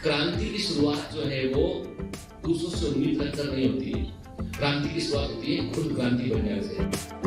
क्रांति की शुरुआत जो है वो दूसरों से उम्मीद रखकर नहीं होती है। क्रांति की शुरुआत होती है खुद क्रांति बनने से।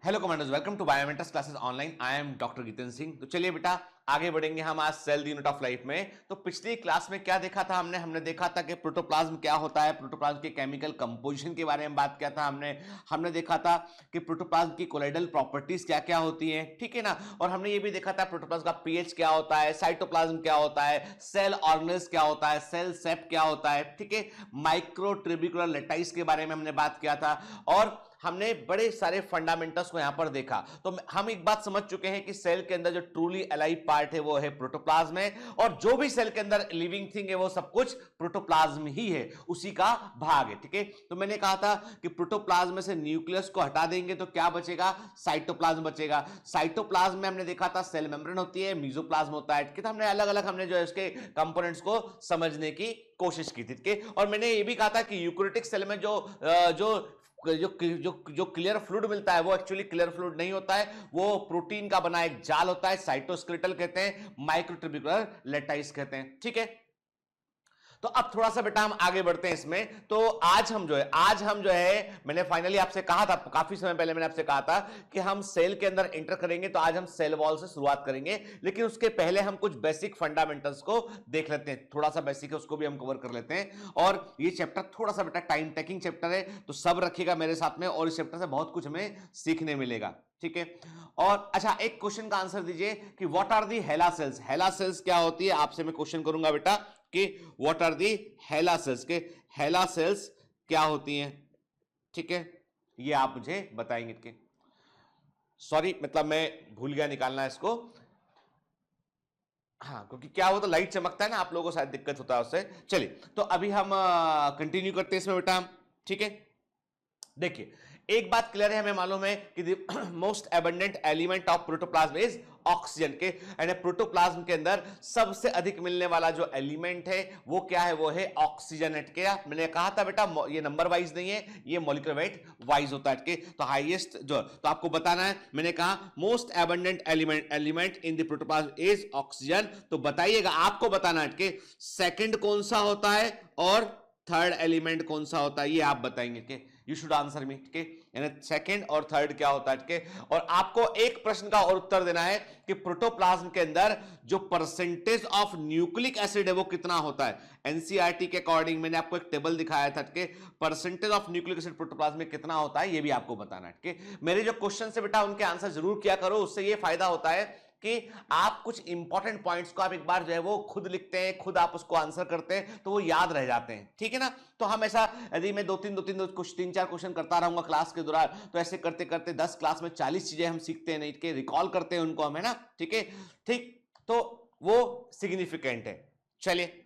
Hello commanders, welcome to biometrics classes online. I am doctor Jitendra Singh. तो चलिए बेटा आगे बढ़ेंगे हम आज cell the unit of life में। तो पिछली क्लास में क्या देखा था हमने देखा था कि प्रोटोप्लाज्म क्या होता है, प्रोटोप्लाज्म के केमिकल कंपोजिशन के बारे में बात किया था हमने देखा था कि प्रोटोप्लाज्म की कोलाइडल प्रॉपर्टीज क्या क्या होती हैं, ठीक है ना। और हमने ये भी देखा था प्रोटोप्लाज्म का पीएच क्या होता है, साइटोप्लाज्म क्या होता है, सेल ऑर्गेनेल्स क्या होता है, सेल सेप क्या होता है, ठीक है। माइक्रोट्यूब्यूलर लेटाइस के बारे में हमने बात किया था और हमने बड़े सारे फंडामेंटल्स को यहां पर देखा। तो हम एक बात समझ चुके हैं कि सेल के अंदर जो ट्रूली अलाइव पार्ट है वो है प्रोटोप्लाज्म है, और जो भी सेल के अंदर लिविंग थिंग है वो सब कुछ प्रोटोप्लाज्म ही है, उसी का भाग है, ठीक है। तो मैंने कहा था कि प्रोटोप्लाज्म में से न्यूक्लियस को हटा देंगे तो क्या बचेगा, साइटोप्लाज्म बचेगा। साइटोप्लाज्म में हमने देखा था सेल मेम्ब्रेन होती है, मेसोप्लाज्म होता है, ठीक है। हमने अलग अलग हमने जो है उसके कंपोनेंट्स को समझने की कोशिश की थी, ठीक है। और मैंने ये भी कहा था कि यूकैरियोटिक सेल में जो क्लियर फ्लूइड मिलता है वो एक्चुअली क्लियर फ्लूइड नहीं होता है, वो प्रोटीन का बना एक जाल होता है, साइटोस्केलेटल कहते हैं, माइक्रोट्यूब्यूलर लेटाइस कहते हैं, ठीक है। तो अब थोड़ा सा बेटा हम आगे बढ़ते हैं इसमें। तो आज हम जो है मैंने फाइनली आपसे कहा था, काफी समय पहले मैंने आपसे कहा था कि हम सेल के अंदर एंटर करेंगे, तो आज हम सेल वॉल से शुरुआत करेंगे। लेकिन उसके पहले हम कुछ बेसिक फंडामेंटल्स को देख लेते हैं, थोड़ा सा बेसिक है उसको भी हम कवर कर लेते हैं। और ये चैप्टर थोड़ा सा बेटा टाइम टेकिंग चैप्टर है, तो सब रखिएगा मेरे साथ में, और इस चैप्टर से बहुत कुछ हमें सीखने मिलेगा, ठीक है। और अच्छा, एक क्वेश्चन का आंसर दीजिए कि what are the HeLa cells. HeLa cells क्या होती है, आपसे मैं क्वेश्चन करूंगा बेटा कि what are the HeLa cells, के हेला सेल्स क्या होती हैं, ठीक है। ये आप मुझे बताएंगे कि सॉरी मतलब मैं भूल गया निकालना है इसको, हाँ, क्योंकि क्या होता है लाइट चमकता है ना, आप लोगों को शायद दिक्कत होता है उससे। चलिए तो अभी हम कंटिन्यू करते हैं इसमें बेटा, ठीक है। देखिए एक बात क्लियर है, हमें मालूम है कि most abundant element of protoplasm is oxygen के, यानी प्रोटोप्लाज्म के अंदर सबसे अधिक मिलने वाला जो एलिमेंट है वो क्या है, वो है ऑक्सीजन, के। मैंने कहा था बेटा ये नंबर वाइज नहीं है, ये मॉलिक्यूलर वेट वाइज होता है, के। तो हाईएस्ट जो तो आपको बताना है, मैंने कहा most abundant element in the protoplasm is oxygen. तो बताइएगा, आपको बताना है कि सेकंड कौन सा होता है और थर्ड एलिमेंट कौन सा होता है, ये आप बताएंगे, के। यू शुड आंसर मी, ठीक है। यानी सेकंड और थर्ड क्या होता है, ठीक है। और आपको एक प्रश्न का और उत्तर देना है कि प्रोटोप्लाज्म के अंदर जो परसेंटेज ऑफ न्यूक्लिक एसिड है वो कितना होता है। एनसीईआरटी के अकॉर्डिंग मैंने आपको एक टेबल दिखाया था, ठीक है। Percentage of nucleic acid protoplasm में कितना होता है ये भी आपको बताना है, ठीक है। मेरे जो क्वेश्चन है बेटा उनके आंसर जरूर किया करो, उससे ये फायदा होता है कि आप कुछ इंपॉर्टेंट पॉइंट्स को आप एक बार जो है वो खुद लिखते हैं, खुद आप उसको आंसर करते हैं, तो वो याद रह जाते हैं, ठीक है ना। तो हम ऐसा यदि मैं दो तीन चार क्वेश्चन करता रहूंगा क्लास के दौरान, तो ऐसे करते करते 10 क्लास में 40 चीजें हम सीखते हैं, नहीं के रिकॉल करते हैं उनको हम, है ना, ठीक है। ठीक, तो वो सिग्निफिकेंट है। चलिए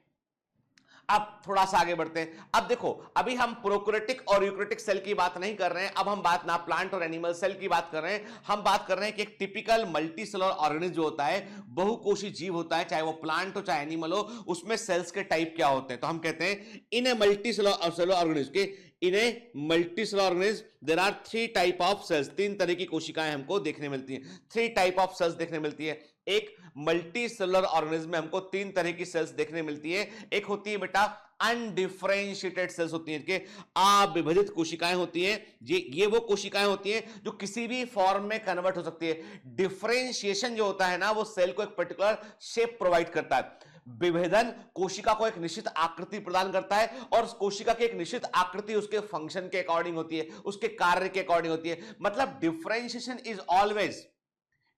अब थोड़ा सा आगे बढ़ते हैं। अब देखो अभी हम प्रोकैरियोटिक और यूकैरियोटिक सेल की बात नहीं कर रहे हैं, अब हम बात ना प्लांट और एनिमल सेल की बात कर रहे हैं। हम बात कर रहे हैं कि एक टिपिकल मल्टी सेलुलर ऑर्गेनिज्म जो होता है, बहुकोषी जीव होता है, चाहे वो प्लांट हो चाहे एनिमल हो, उसमें सेल्स के टाइप क्या होते हैं। तो हम कहते हैं in a multicellular organism के, in a multicellular organism there are 3 type of cells. 3 तरह की कोशिकाएं हमको देखने मिलती हैं, 3 टाइप ऑफ सेल्स देखने मिलती है। एक मल्टी सेलुलर ऑर्गेनिज्म में हमको 3 तरह की सेल्स देखने मिलती है। एक होती है बेटा अनडिफरेंशिएटेड सेल्स होती हैं, कि अविभाजित कोशिकाएं होती हैं। ये वो कोशिकाएं होती हैं जो किसी भी फॉर्म में कन्वर्ट हो सकती है। डिफरेंशिएशन जो होता है ना, वो सेल को एक पर्टिकुलर शेप प्रोवाइड करता है। विभेदन कोशिका को एक निश्चित आकृति प्रदान करता है, और कोशिका की एक निश्चित आकृति उसके फंक्शन के अकॉर्डिंग होती है, उसके कार्य के अकॉर्डिंग होती है। मतलब differentiation is always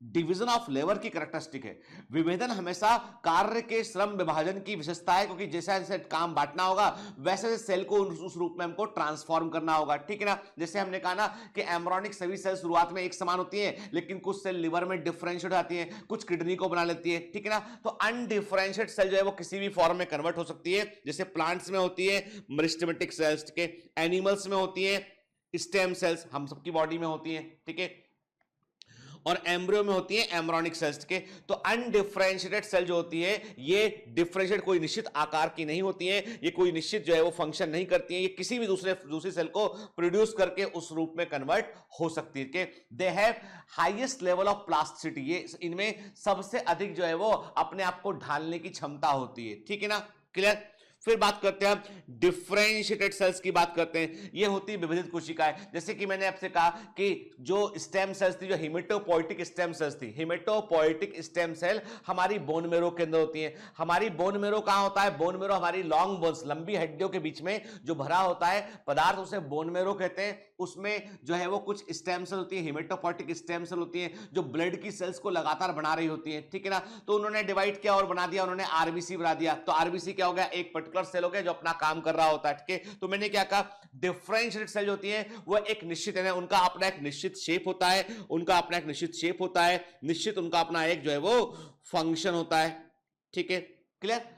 division of labour की कैरेक्टरिस्टिक है। विभेदन हमेशा कार्य के श्रम विभाजन की विशेषता है, क्योंकि जैसा जैसे काम बांटना होगा वैसे सेल को उस रूप में हमको ट्रांसफॉर्म करना होगा, ठीक है ना। जैसे हमने कहा ना कि एम्ब्रियोनिक सभी सेल शुरुआत में एक समान होती है, लेकिन कुछ सेल लिवर में डिफरेंशिएट आती है, कुछ किडनी को बना लेती है, ठीक है ना। तो अनडिफरेंशिएट सेल जो है वो किसी भी फॉर्म में कन्वर्ट हो सकती है, जैसे प्लांट्स में होती है मेरिस्टेमेटिक सेल्स, ठीक है, एनिमल्स में होती है स्टेम सेल्स, हम सबकी बॉडी में होती है, ठीक है, और एम्ब्रियो में होती है एम्ब्रियोनिक सेल्स के। तो अनडिफरेंशिएटेड सेल जो होती है ये डिफरेंशिएट कोई निश्चित आकार की नहीं होती है, ये कोई निश्चित जो है वो फंक्शन नहीं करती है, ये किसी भी दूसरी सेल को प्रोड्यूस करके उस रूप में कन्वर्ट हो सकती है कि they have highest level of plasticity, ये इनमें सबसे अधिक जो है वो अपने आप को ढालने की क्षमता होती है, ठीक है ना, क्लियर। फिर बात करते हैं डिफरेंशिएटेड सेल्स की बात करते हैं, ये होती है विभाजित कोशिकाएं। जैसे कि मैंने आपसे कहा कि जो स्टेम सेल्स थी, जो हेमेटोपोइटिक स्टेम सेल्स थी, हेमेटोपोइटिक स्टेम सेल हमारी बोन मेरो के अंदर होती है। हमारी बोन मेरो कहां होता है? बोन मेरो हमारी लॉन्ग बोन्स, लंबी हड्डियों के बीच में जो भरा होता है पदार्थ उसे बोन मेरो कहते हैं। उसमें जो है वो कुछ स्टेम सेल होती है, हेमेटोपोइटिक स्टेम सेल होती है जो ब्लड की सेल्स को लगातार बना रही होती है, ठीक है ना। तो उन्होंने डिवाइड किया और बना दिया, उन्होंने आरबीसी बना दिया। तो आरबीसी क्या हो गया? एक पर्टिकुलर सेल हो गया जो अपना काम कर रहा होता है, ठीक है। तो मैंने क्या कहा, डिफरेंशिएटेड सेल होती है वो एक निश्चित है, उनका अपना एक निश्चित शेप होता है, उनका अपना एक निश्चित शेप होता है, निश्चित उनका अपना एक जो है वो फंक्शन होता है, ठीक है, क्लियर।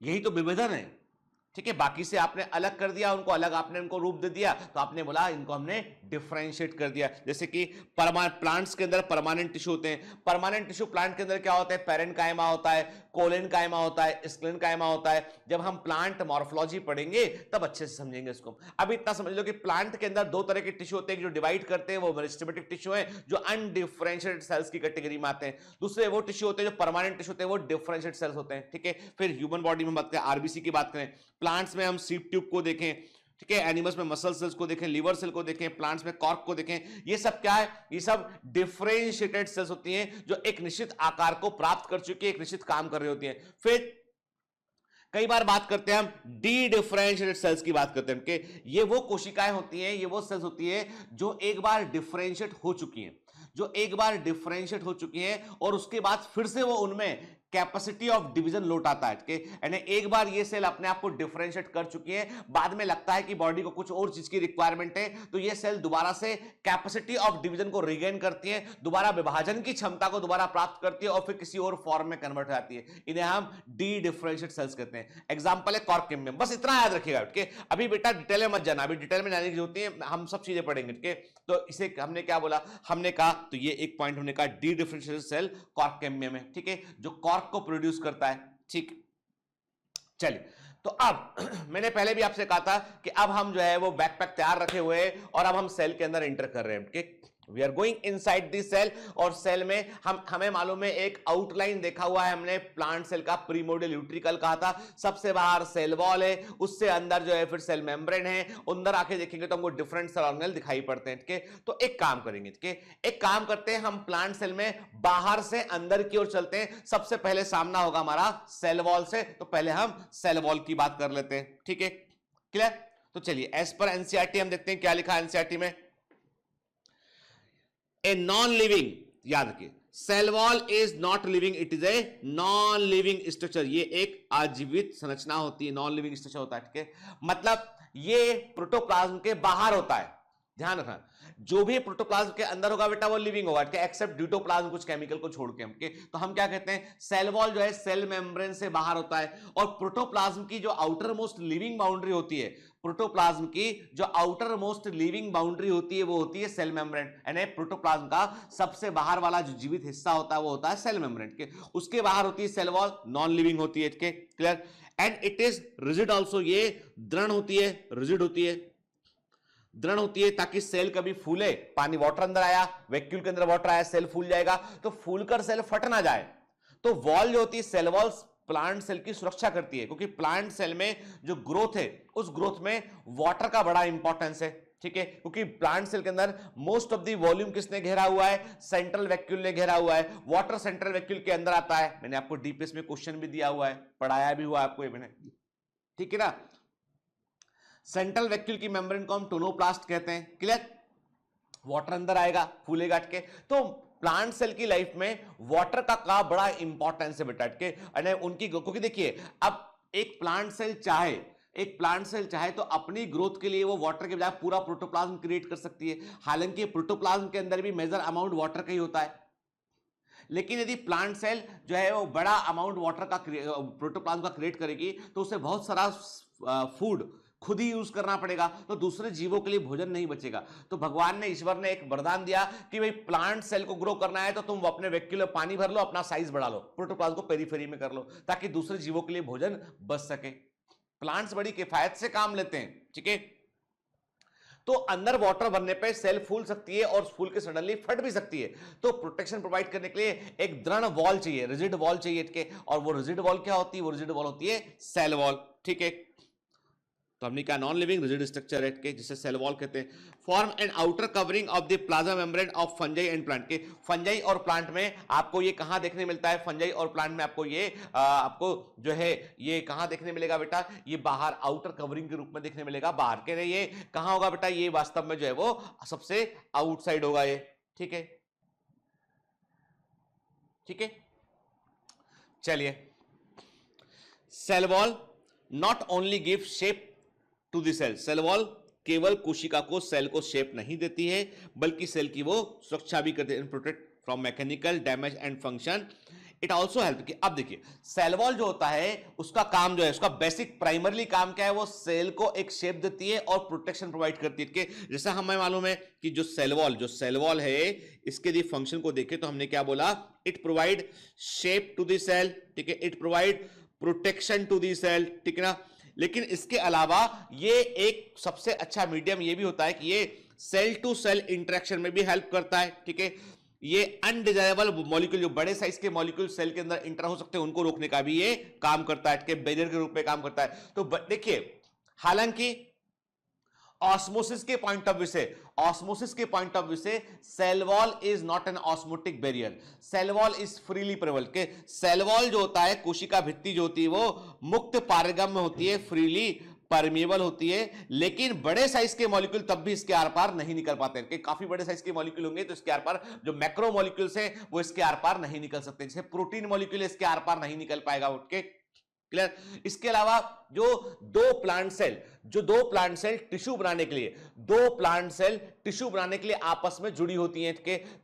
यही तो विभेदन है, ठीक है। बाकी से आपने अलग कर दिया उनको, अलग आपने उनको रूप दे दिया, तो आपने बोला इनको हमने डिफरेंशिएट कर दिया। जैसे कि प्लांट्स के अंदर परमानेंट टिश्यू होते हैं। परमानेंट टिश्यू प्लांट के अंदर क्या होता है? पेरेन्काइमा होता है, कोलेनकाइमा होता है, स्क्लेनकाइमा होता है। जब हम प्लांट मॉर्फोलॉजी पढ़ेंगे तब अच्छे से समझेंगे इसको। अभी इतना समझ लो कि प्लांट के अंदर दो तरह के टिश्यू होते हैं जो डिवाइड करते हैं, वो मेरिस्टेमेटिक टिश्यू है जो अनडिफरेंशिएटेड सेल्स की कैटेगरी में आते हैं। दूसरे वो टिश्यू होते हैं जो परमानेंट टिश्यू होते हैं, वो डिफरेंशिएटेड सेल्स होते हैं, ठीक है। फिर ह्यूमन बॉडी में बात करें, आरबीसी की बात करें, प्लांट्स में हम सीप ट्यूब को देखें, ठीक है, एनिमल्स में मसल सेल्स को देखें, लिवर सेल को देखें, प्लांट्स में कॉर्क को देखें, ये सब क्या है? ये सब डिफरेंशिएटेड सेल्स होती हैं जो एक निश्चित आकार को प्राप्त कर चुकी है, एक निश्चित काम कर रही होती हैं। फिर कई बार बात करते हैं हम डी डिफरेंशिएटेड सेल्स की बात करते हैं कि ये वो कोशिकाएं होती हैं, ये वो सेल्स होती है जो एक बार डिफरेंशिएट हो चुकी हैं, जो एक बार डिफरेंशिएट हो चुकी हैं और उसके बाद फिर से वो उनमें कैपेसिटी ऑफ डिवीजन लौट आता है, ठीक है। यानी एक बार ये सेल अपने आप को डिफरेंशिएट कर चुकी है, बाद में लगता है कि बॉडी को कुछ और चीज की रिक्वायरमेंट है, तो ये सेल दोबारा से कैपेसिटी ऑफ डिवीजन को रिगेन करती है, दोबारा विभाजन की क्षमता को दोबारा प्राप्त करती है और फिर किसी और फॉर्म में कन्वर्ट हो जाती है। इन्हें हम डी डिफरेंशिएट सेल्स कहते हैं। एग्जांपल है कॉर्कियम। बस इतना याद रखिएगा, ठीक है। अभी बेटा डिटेल में मत जाना, अभी डिटेल में जाने की जरूरत है, हम सब चीजें पढ़ेंगे, ठीक है। तो इसे हमने क्या बोला? हमने कहा, तो ये एक पॉइंट हमने कहा, डी डिफरेंशिएटेड सेल कॉर्कियम में, ठीक है, जो कॉर्क को प्रोड्यूस करता है, ठीक। चलिए, तो अब मैंने पहले भी आपसे कहा था कि अब हम जो है वो बैकपैक तैयार रखे हुए हैं और अब हम सेल के अंदर एंटर कर रहे हैं, ठीक। We are going inside this cell, और सेल में हमें मालूम है एक आउटलाइन देखा हुआ है हमने प्लांट सेल का, प्रीमोर्डियल यूट्रिकल कहा था। सबसे बाहर सेल वॉल है, उससे अंदर जो है फिर सेल मेम्ब्रेन है। अंदर आके देखेंगे तो हमको डिफरेंट सेल ऑर्गेनेल दिखाई पड़ते हैं, ठीक है। तो एक काम करेंगे, ठीक है, एक काम करते हैं, हम प्लांट सेल में बाहर से अंदर की ओर चलते हैं। सबसे पहले सामना होगा हमारा सेल वॉल से, तो पहले हम सेल वॉल की बात कर लेते हैं, ठीक है, क्लियर। तो चलिए, एज पर एनसीईआरटी हम देखते हैं क्या लिखा है एनसीईआरटी में। ए नॉन लिविंग, याद रखिए, cell wall is not living, it is a non living structure. ये एक अजीवित संरचना होती है, नॉन लिविंग स्ट्रक्चर होता है, ठीक है। मतलब ये प्रोटोप्लाज्म के बाहर होता है, ध्यान रखना। जो भी प्रोटोप्लाज्म के अंदर होगा बेटा वो लिविंग होगा, ठीक है, एक्सेप्ट ड्यूटोप्लाज्म, कुछ केमिकल को छोड़ के, ठीक है। तो हम क्या कहते हैं? सेल वॉल जो है सेल मेम्ब्रेन से बाहर होता है, और प्रोटोप्लाज्म की जो आउटर मोस्ट लिविंग बाउंड्री होती है, प्रोटोप्लाज्म की जो आउटर मोस्ट लिविंग बाउंड्री होती है वो होती है सेल मेम्ब्रेन। यानी प्रोटोप्लाज्म का सबसे बाहर वाला जो जीवित हिस्सा होता है वो होता है सेल मेम्ब्रेन के, उसके बाहर होती है सेल वॉल, नॉन लिविंग होती है, ठीक है, clear. And it is rigid also, ये दृढ़ होती है, रिजिड होती है, दृढ़ होती है, ताकि सेल कभी फूले। पानी वाटर अंदर आया, वैक्यूल के अंदर वाटर आया, सेल फूल जाएगा, तो फूलकर सेल फट ना जाए। तो वॉल जो होती है, सेल वॉल प्लांट सेल की सुरक्षा करती है, क्योंकि प्लांट सेल में जो ग्रोथ है उस ग्रोथ में वाटर का बड़ा इंपॉर्टेंस है, ठीक है, क्योंकि प्लांट सेल के अंदर मोस्ट ऑफ द वॉल्यूम किसने घेरा हुआ है? सेंट्रल वैक्यूल ने घेरा हुआ है। वाटर सेंट्रल वैक्यूल के अंदर आता है, मैंने आपको डीपीएस में क्वेश्चन भी दिया हुआ है, पढ़ाया भी हुआ आपको ये मैंने, ठीक है ना। सेंट्रल वैक्यूल की मेम्ब्रेन को हम टोनोप्लास्ट कहते हैं, क्लियर। वाटर अंदर आएगा, फूलेगा, ठीक है। तो प्लांट सेल की लाइफ में वाटर का बड़ा इंपॉर्टेंस है बेटा के, उनकी, क्योंकि देखिए अब एक प्लांट सेल चाहे तो अपनी ग्रोथ के लिए वो वाटर के बजाय पूरा प्रोटोप्लाज्म क्रिएट कर सकती है। हालांकि प्रोटोप्लाज्म के अंदर भी मेजर अमाउंट वाटर का ही होता है, लेकिन यदि प्लांट सेल जो है वो बड़ा अमाउंट वाटर का प्रोटोप्लाज्म का क्रिएट करेगी तो उसे बहुत सारा फूड खुद ही यूज करना पड़ेगा, तो दूसरे जीवों के लिए भोजन नहीं बचेगा। तो भगवान ने, ईश्वर ने एक वरदान दिया कि भाई प्लांट सेल को ग्रो करना है तो तुम अपने वैक्यूल में पानी भर लो, अपना साइज बढ़ा लो, प्रोटोप्लाज्म को पेरीफेरी में कर लो, ताकि दूसरे जीवों के लिए भोजन बच सके। प्लांट्स बड़ी किफायत से काम लेते हैं, ठीक है। तो अंदर वाटर भरने पे सेल फूल सकती है और फूल के सडनली फट भी सकती है, तो प्रोटेक्शन प्रोवाइड करने के लिए एक दृढ़ वॉल चाहिए, रिजिड वॉल चाहिए के, और वो रिजिड वॉल क्या होती है? वो रिजिड वॉल होती है सेल वॉल, ठीक है। तो हमने कहा नॉन लिविंग रिजिड स्ट्रक्चर है के, जिसे सेल वॉल कहते हैं। Form and outer covering of the plasma membrane of fungi and plant के, फंजाई और प्लांट में आपको ये कहां देखने मिलता है? फंजाई और प्लांट में आपको ये आपको जो है ये कहां देखने मिलेगा बेटा? ये बाहर आउटर कवरिंग के रूप में देखने मिलेगा, बाहर के। ये कहां होगा बेटा? ये वास्तव में जो है वो सबसे आउटसाइड होगा ये, ठीक है, ठीक है। चलिए, cell wall not only give shape to the cell, cell wall केवल कोशिका को, सेल को शेप नहीं देती है, बल्कि सेल की वो सुरक्षा भी करती है, protect from mechanical damage and function. It also help कि अब देखिए सेल वॉल जो होता है उसका काम जो है, उसका बेसिक प्राइमरली काम क्या है? वो सेल को एक शेप देती है और प्रोटेक्शन प्रोवाइड करती है। जैसा हमें मालूम है कि जो सेल वॉल है, इसके यदि फंक्शन को देखें तो हमने क्या बोला? It provide shape to the cell, ठीक है, it provide protection to the cell, ठीक है ना। लेकिन इसके अलावा ये एक सबसे अच्छा मीडियम ये भी होता है कि ये सेल टू सेल इंटरेक्शन में भी हेल्प करता है, ठीक है। ये अनडिजायरेबल मॉलिक्यूल, जो बड़े साइज के मॉलिक्यूल सेल के अंदर इंटर हो सकते हैं, उनको रोकने का भी ये काम करता है, बैरियर के रूप में काम करता है। तो देखिए, हालांकि ऑस्मोसिस के पॉइंट ऑफ व्यू से cell wall is not an osmotic barrier, cell wall is freely प्रेवल के। सेल वॉल जो होता है, कोशिका भित्ति जो होती है, वो मुक्त पारगम्य होती है, फ्रीली परमेबल होती है, लेकिन बड़े साइज के मॉलिक्यूल तब भी इसके आर पार नहीं निकल पाते हैं। काफी बड़े साइज के मॉलिक्यूल होंगे तो इसके आर पार, जो मैक्रो मॉलिक्यूल्स हैं वो इसके आर पार नहीं निकल सकते, जैसे प्रोटीन मॉलिक्यूल इसके आर पार नहीं निकल पाएगा उठ के, क्लियर। इसके अलावा जो दो प्लांट सेल टिश्यू बनाने के लिए आपस में जुड़ी होती हैं,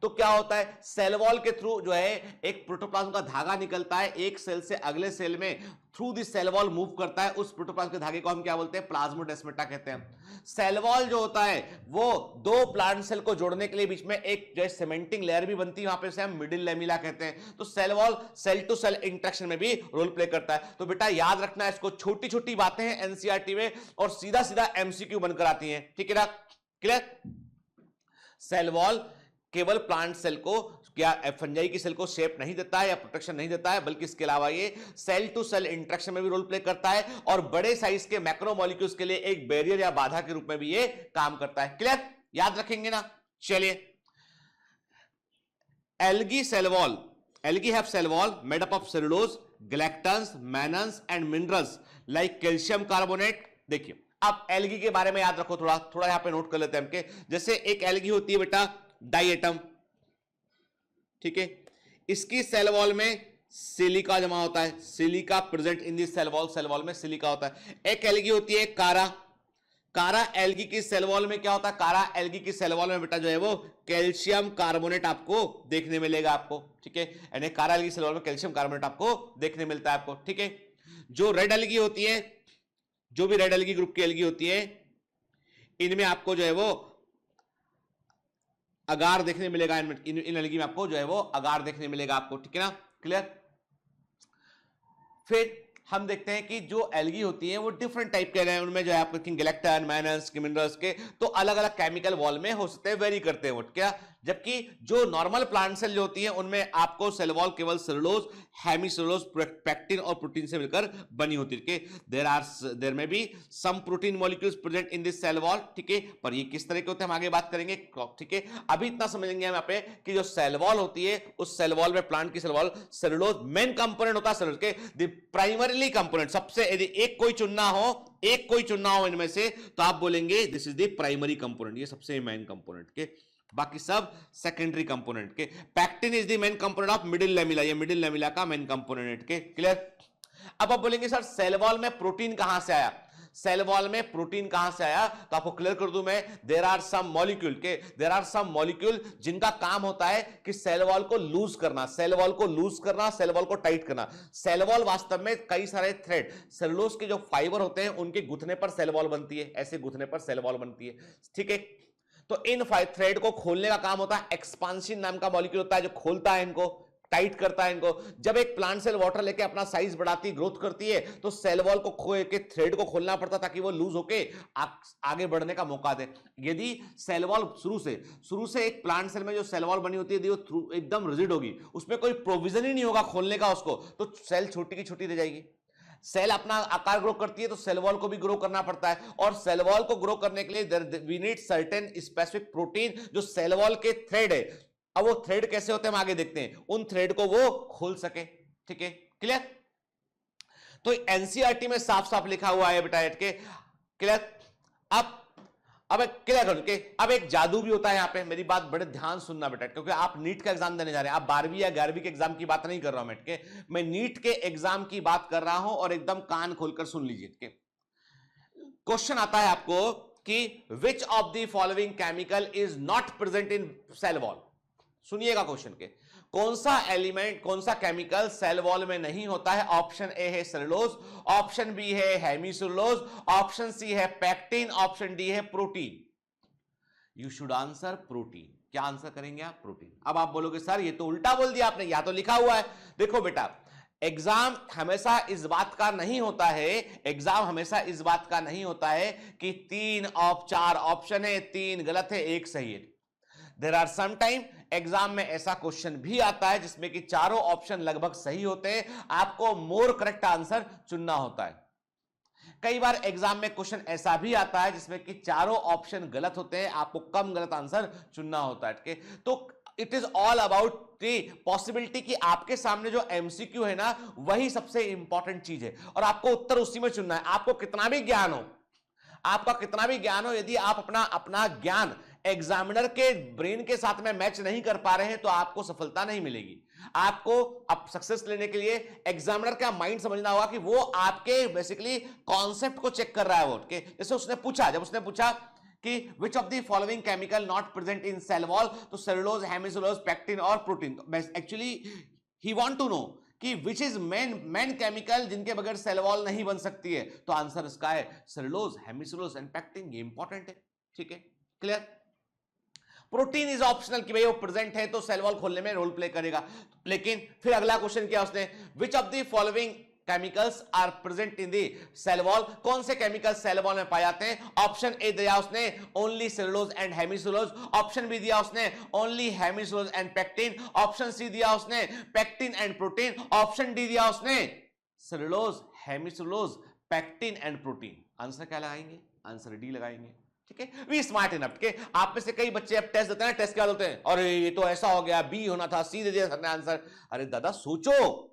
तो क्या होता है? सेल वॉल के थ्रू जो है एक प्रोटोप्लाज्म का धागा निकलता है, एक सेल से अगले सेल में through the cell wall move करता है। उस प्रोटोप्लाज्म के धागे को हम क्या बोलते हैं? प्लाज्मोडेस्माटा कहते हैं। सेल वॉल जो होता है वो दो प्लांट सेल को जोड़ने के लिए बीच में एक जो सीमेंटिंग लेयर भी बनती है, वहां पे से हम मिडिल लेमिला कहते हैं। तो cell wall cell to cell interaction में भी रोल प्ले करता है। तो बेटा याद रखना, इसको छोटी छोटी बातें हैं एनसीईआरटी में और सीधा सीधा एमसीक्यू बनकर आती हैं, ठीक है ना, क्लियर। सेल वॉल केवल प्लांट सेल को, क्या फंजाई की सेल को शेप नहीं देता है या प्रोटेक्शन नहीं देता है, बल्कि इसके अलावा ये सेल टू सेल इंटरेक्शन में भी रोल प्ले करता है और बड़े साइज के मैक्रो मॉलिक्यूल्स के लिए एक बैरियर या बाधा के रूप में भी ये काम करता है, क्लियर, याद रखेंगे ना। चलिए, algae have cell wall made up of cellulose, galactans, mannans and minerals like calcium carbonate. देखिए, अब एल्गी के बारे में याद रखो, थोड़ा यहां पे नोट कर लेते हैं हमके। जैसे एक एल्गी होती है बेटा डाइएटम, ठीक है, इसकी सेल वॉल में सिलिका जमा होता है, silica present in the cell wall में सिलिका होता है। एक एल्गी होती है कारा एल्गी की सेल वॉल में क्या होता है? कारा एल्गी की सेल वॉल में बेटा जो है वो कैल्शियम कार्बोनेट आपको देखने मिलेगा आपको, ठीक है, यानी कारा एल्गी सेल वॉल में कैल्शियम कार्बोनेट आपको देखने मिलता है आपको, ठीक है। जो रेड एल्गी होती है, जो भी रेड एल्गी ग्रुप की एल्गी होती है, इनमें आपको जो है वो अगार देखने मिलेगा, इन एल्गी में आपको जो है वो अगार देखने मिलेगा आपको, ठीक है ना, क्लियर। फिर हम देखते हैं कि जो एल्गी होती हैं वो डिफरेंट टाइप के हैं, उनमें जो है आपको गैलेक्टन, मैनन्स, मिनरल्स के तो अलग अलग केमिकल वॉल में हो सकते हैं, वेरी करते हैं वो, क्या। जबकि जो नॉर्मल प्लांट सेल जो होती है उनमें आपको सेल वॉल केवल सेलुलोज, हेमीसेलुलोज, पेक्टिन और प्रोटीन से मिलकर बनी होती है। देयर में भी some protein molecules present in this cell wall, ठीक है, पर ये किस तरह के होते हैं हम आगे बात करेंगे, ठीक है। अभी इतना समझेंगे हम यहाँ पे कि जो सेल वॉल होती है उस सेल वॉल में, प्लांट की cell wall, cellulose main component होता है सेलुलोज के, द प्राइमरीली कंपोनेंट, सबसे यदि एक कोई चुनना हो इनमें से तो आप बोलेंगे this is the primary component, ये सबसे मेन कंपोनेंट के। बाकी सब सेकेंडरी कंपोनेंट के। Pectin is the main component of middle lamella, ये मिडिल लेमिला का मेन कंपोनेंट के। क्लियर? अब आप बोलेंगे सर सेल वॉल में प्रोटीन कहां से आया, सेल वॉल में प्रोटीन कहां से आया, तो आपको क्लियर कर दूं मैं, देयर आर सम मॉलिक्यूल जिनका काम होता है कि सेल वॉल को लूज करना, सेल वॉल को टाइट करना। सेल वॉल वास्तव में कई सारे थ्रेड, सेलुलोज के जो फाइबर होते हैं उनके गुथने पर सेल वॉल बनती है, ऐसे गुथने पर सेल वॉल बनती है, ठीक है। तो इन थ्रेड को खोलने का काम होता है, एक्सपांसिन नाम का मॉलिक्यूल होता है जो खोलता है इनको, टाइट करता है इनको। जब एक प्लांट सेल वाटर लेके अपना साइज बढ़ाती, ग्रोथ करती है, तो सेल वॉल को खोल के थ्रेड को खोलना पड़ता ताकि वो लूज होके आगे बढ़ने का मौका दे। यदि सेल वॉल शुरू से एक प्लांट सेल में जो सेल वॉल बनी होती है वो एकदम रिजिड होगी, उसमें कोई प्रोविजन ही नहीं होगा खोलने का उसको, तो सेल छोटी की छोटी रह जाएगी। सेल अपना आकार ग्रो करती है तो सेल वॉल को भी ग्रो करना पड़ता है, और सेल वॉल को ग्रो करने के लिए we need certain specific protein जो सेल वॉल के थ्रेड है। अब वो थ्रेड कैसे होते हैं हम आगे देखते हैं, उन थ्रेड को वो खोल सके, ठीक है। क्लियर? तो एनसीईआरटी में साफ साफ लिखा हुआ है बेटा के। क्लियर? अब क्लियर करो कि अब एक जादू भी होता है यहां पे, मेरी बात बड़े ध्यान सुनना बेटा, क्योंकि आप नीट का एग्जाम देने जा रहे हैं, आप 12वीं या 11वीं के एग्जाम की बात नहीं कर रहा हूं के, मैं नीट के एग्जाम की बात कर रहा हूं, और एकदम कान खोलकर सुन लीजिए। क्वेश्चन आता है आपको कि which of the following chemical is not present in cell wall. सुनिएगा क्वेश्चन के, कौन सा एलिमेंट, कौन सा केमिकल सेल वॉल में नहीं होता है। ऑप्शन ए है सेलुलोज, ऑप्शन बी है हेमीसेलुलोज, ऑप्शन सी है पैक्टिन, ऑप्शन डी है protein. You should answer protein. क्या आंसर करेंगे आप? प्रोटीन। अब आप बोलोगे सर ये तो उल्टा बोल दिया आपने, यहां तो लिखा हुआ है। देखो बेटा, एग्जाम हमेशा इस बात का नहीं होता है, एग्जाम हमेशा इस बात का नहीं होता है कि 3 ऑफ 4 ऑप्शन है, 3 गलत है, 1 सही है। There are some time exam में ऐसा क्वेश्चन भी आता है जिसमें कि चारों ऑप्शन लगभग सही होते हैं, आपको मोर करेक्ट आंसर चुनना होता है। कई बार एग्जाम में क्वेश्चन ऐसा भी आता है जिसमें कि चारों ऑप्शन गलत होते हैं, आपको कम गलत आंसर चुनना होता है। तो it is all about the possibility कि आपके सामने जो एमसीक्यू है ना, वही सबसे इंपॉर्टेंट चीज है, और आपको उत्तर उसी में चुनना है। आपको कितना भी ज्ञान हो, आपका कितना भी ज्ञान हो, यदि आप अपना ज्ञान एग्जामिनर के ब्रेन के साथ में मैच नहीं कर पा रहे हैं तो आपको सफलता नहीं मिलेगी। आपको अब सक्सेस लेने के लिए एग्जामिनर का माइंड समझना होगा कि वो आपके बेसिकली कॉन्सेप्ट को चेक कर रहा है वो। जैसे उसने पूछा, जब उसने पूछा कि which of the following chemical not present in cell wall, तो सेलुलोज, हेमीसेलुलोज, पैक्टिन और protein. Actually he want to know कि विच इज मेन केमिकल जिनके बगैर सेल वॉल नहीं बन सकती है, तो आंसर इसका है सेलुलोज, हेमीसेलुलोज एंड पैक्टिन। ये इंपॉर्टेंट है, ठीक है। क्लियर? प्रोटीन इज ऑप्शनल कि भाई वो प्रेजेंट है तो सेल वॉल खोलने में रोल प्ले करेगा। लेकिन फिर अगला क्वेश्चन किया उसने, which of the following chemicals are present in the cell wall, कौन से केमिकल सेल वॉल में पाए जाते हैं। ऑप्शन ए दिया उसने only cellulose and hemicellulose, option B दिया उसने only hemicellulose and pectin, option C दिया उसने pectin and protein, option D दिया उसने cellulose, hemicellulose, pectin and protein. Answer क्या लगाएंगे? आंसर डी लगाएंगे, ठीक है। वी स्मार्ट इनफ के। आप में से कई बच्चे अब टेस्ट देते हैं, टेस्ट क्या होते हैं, और ये तो ऐसा हो गया, बी होना था, सी दे दिया सर ने आंसर। अरे दादा सोचो,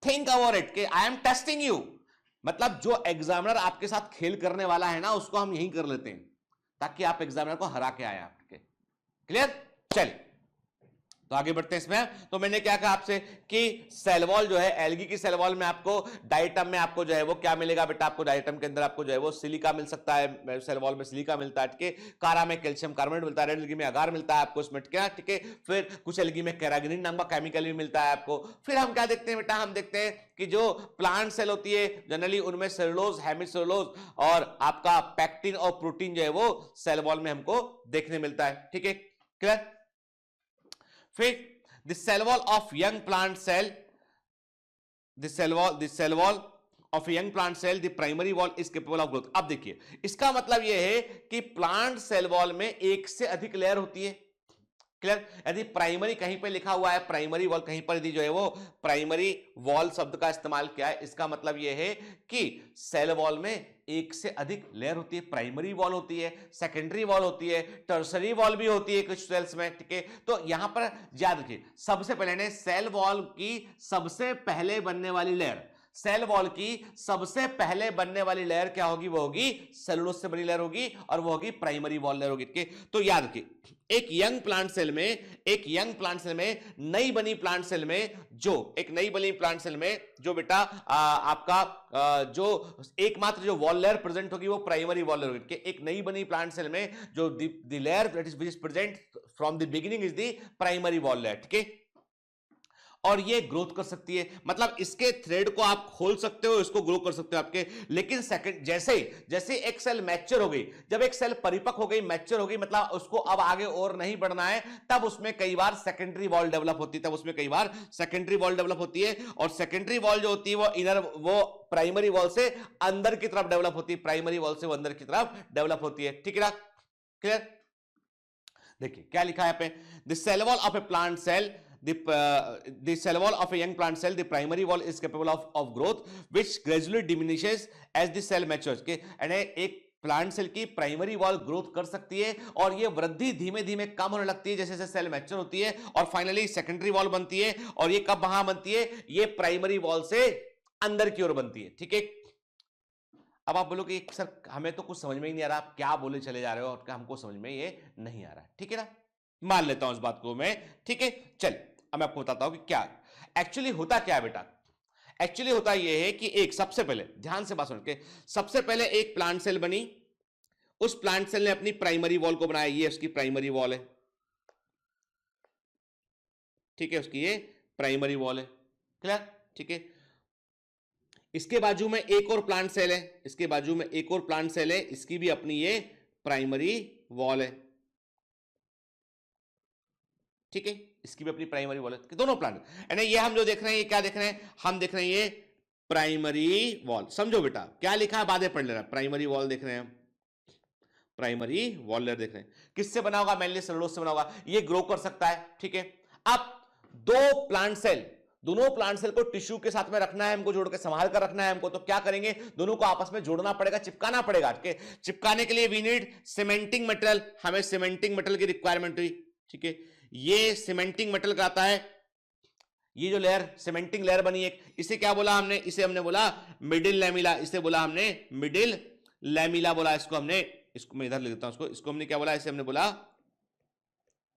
थिंक अबाउट इट कि आई एम टेस्टिंग यू। मतलब जो एग्जामिनर आपके साथ खेल करने वाला है ना, उसको हम यही कर लेते हैं ताकि आप एग्जामिनर को हरा के आए आपके। क्लियर? चलिए तो आगे बढ़ते हैं इसमें। तो मैंने क्या कहा आपसे कि सेल वॉल जो है, एल्गी की सेल वॉल में आपको डाइटम में आपको जो है वो क्या मिलेगा बेटा, आपको डाइटम के अंदर आपको जो है वो सिलिका मिल सकता है, सेल वॉल में सिलिका मिलता है, कारा में कैल्शियम कार्बोनेट मिलता है, रेड एल्गी में अगार मिलता है आपको इसमें, क्या, ठीक है। फिर कुछ एल्गी में कैराग्रीन नाम का केमिकल भी मिलता है आपको। फिर हम क्या देखते हैं बेटा, हम देखते हैं कि जो प्लांट सेल होती है जनरली उनमें सेलुलोज, हेमीसेलुलोज और आपका पैक्टिन और प्रोटीन जो है वो सेल वॉल में हमको देखने मिलता है, ठीक है। क्लियर? फिर the cell wall of young plant cell, the cell wall of a young plant cell, the primary wall is capable of growth। अब देखिए इसका मतलब यह है कि प्लांट सेल वॉल में एक से अधिक लेयर होती है। क्लियर? यदि प्राइमरी कहीं पे लिखा हुआ है, प्राइमरी वॉल कहीं पर यदि जो है वो प्राइमरी वॉल शब्द का इस्तेमाल किया है, इसका मतलब यह है कि सेल वॉल में एक से अधिक लेयर होती है। प्राइमरी वॉल होती है, सेकेंडरी वॉल होती है, टर्सरी वॉल भी होती है कुछ सेल्स में, ठीक है। तो यहां पर याद रखिए, सबसे पहले सेल वॉल की सबसे पहले बनने वाली लेयर, सेल वॉल की सबसे पहले बनने वाली लेयर क्या होगी? वो होगी सेलुलोज से बनी लेयर होगी और वो होगी प्राइमरी वॉल लेयर होगी। तो याद रखिए, एक यंग प्लांट सेल में नई बनी प्लांट सेल में जो बेटा आपका जो एकमात्र जो वॉल लेयर प्रेजेंट होगी वो प्राइमरी वॉल लेयर होगी। एक नई बनी प्लांट सेल में जो the layer that is present from the beginning is the primary wall layer. ठीक है, और ये ग्रोथ कर सकती है, मतलब इसके थ्रेड को आप खोल सकते हो, इसको ग्रो कर सकते हो आपके। लेकिन सेकंड जैसे एक सेल मैच्योर हो गई, जब एक सेल परिपक्व हो गई, मैच्योर हो गई, मतलब उसको अब आगे और नहीं बढ़ना है, तब उसमें कई बार सेकेंडरी वॉल डेवलप होती है, और सेकेंडरी वॉल जो होती है वो प्राइमरी वॉल से अंदर की तरफ डेवलप होती है, ठीक है ना? क्लियर? देखिए क्या लिखा है यहाँ पे, the cell wall of a plant cell, the cell wall of a young plant cell, the primary wall is capable of growth which gradually diminishes as the cell matures। के एक प्लांट सेल की primary wall growth कर सकती है और ये वृद्धि धीमे धीमे कम होने लगती है जैसे जैसे सेल मैच्योर होती है, और फाइनली सेकेंडरी वॉल बनती है, और ये कब वहां बनती है? ये प्राइमरी वॉल से अंदर की ओर बनती है। ठीक है, अब आप बोलो कि सर हमें तो कुछ समझ में ही नहीं आ रहा, आप क्या बोले चले जा रहे हो और हमको समझ में ये नहीं आ रहा। ठीक है ना, मान लेता हूं इस बात को मैं। ठीक है, चल अब मैं आपको बताता हूं कि क्या एक्चुअली होता क्या है बेटा। एक्चुअली होता यह है कि एक सबसे पहले ध्यान से बात सुन के, सबसे पहले एक प्लांट सेल बनी, उस प्लांट सेल ने अपनी प्राइमरी वॉल को बनाया, ये उसकी प्राइमरी वॉल है। ठीक है, उसकी ये प्राइमरी वॉल है। क्लियर? ठीक है, इसके बाजू में एक और प्लांट सेल है, इसकी भी अपनी ये प्राइमरी वॉल है। ठीक है, इसकी भी अपनी प्राइमरी वॉल है, दोनों प्लांट। यानी ये हम जो देख रहे हैं, ये क्या देख रहे हैं? हम देख रहे हैं ये प्राइमरी वॉल। समझो बेटा क्या लिखा है, बातें पढ़ लेना। प्राइमरी वॉल देख रहे हैं, प्राइमरी वॉल लेयर देख रहे हैं। किससे बना होगा? मेनली सेलुलोज से बना होगा। ये ग्रो कर सकता है। ठीक है, अब दोनों प्लांट सेल को टिश्यू के साथ में रखना है हमको, जोड़ के संभाल कर रखना है हमको। तो क्या करेंगे? दोनों को आपस में जोड़ना पड़ेगा, चिपकाना पड़ेगा। ठीक है, चिपकाने के लिए वी नीड सीमेंटिंग मटेरियल, हमें सीमेंटिंग मटेरियल की रिक्वायरमेंट हुई। ठीक है, ये सीमेंटिंग मटेरियल कहता है, ये जो लेयर सीमेंटिंग लेयर बनी एक, इसे क्या बोला हमने? इसे हमने बोला मिडिल लैमिला, बोला इसको हमने। इसको मैं इधर लिख देता हूं, इसको हमने क्या बोला? इसे हमने बोला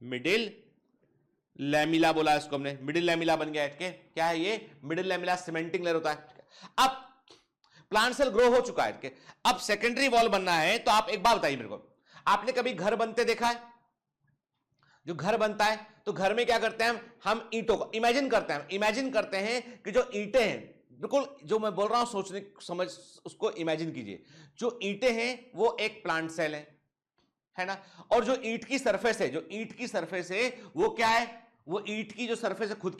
मिडिल लैमिला, बोला इसको हमने, मिडिल लैमिला बन गया। क्या है ये? मिडिल लैमिला सीमेंटिंग लेयर होता है। अब प्लांट सेल ग्रो हो चुका है, अब सेकेंडरी वॉल बनना है। तो आप एक बात बताइए मेरे को, आपने कभी घर बनते देखा है? जो घर बनता है तो घर में क्या करते हैं हम ईंटों को इमेजिन करते हैं कि जो ईंटें हैं, बिल्कुल जो मैं बोल रहा हूं समझ उसको इमेजिन कीजिए। जो ईंटें हैं वो एक प्लांट सेल है ना, और जो ईंट की सरफेस है वो क्या है? वो ईंट की जो सरफेस है खुद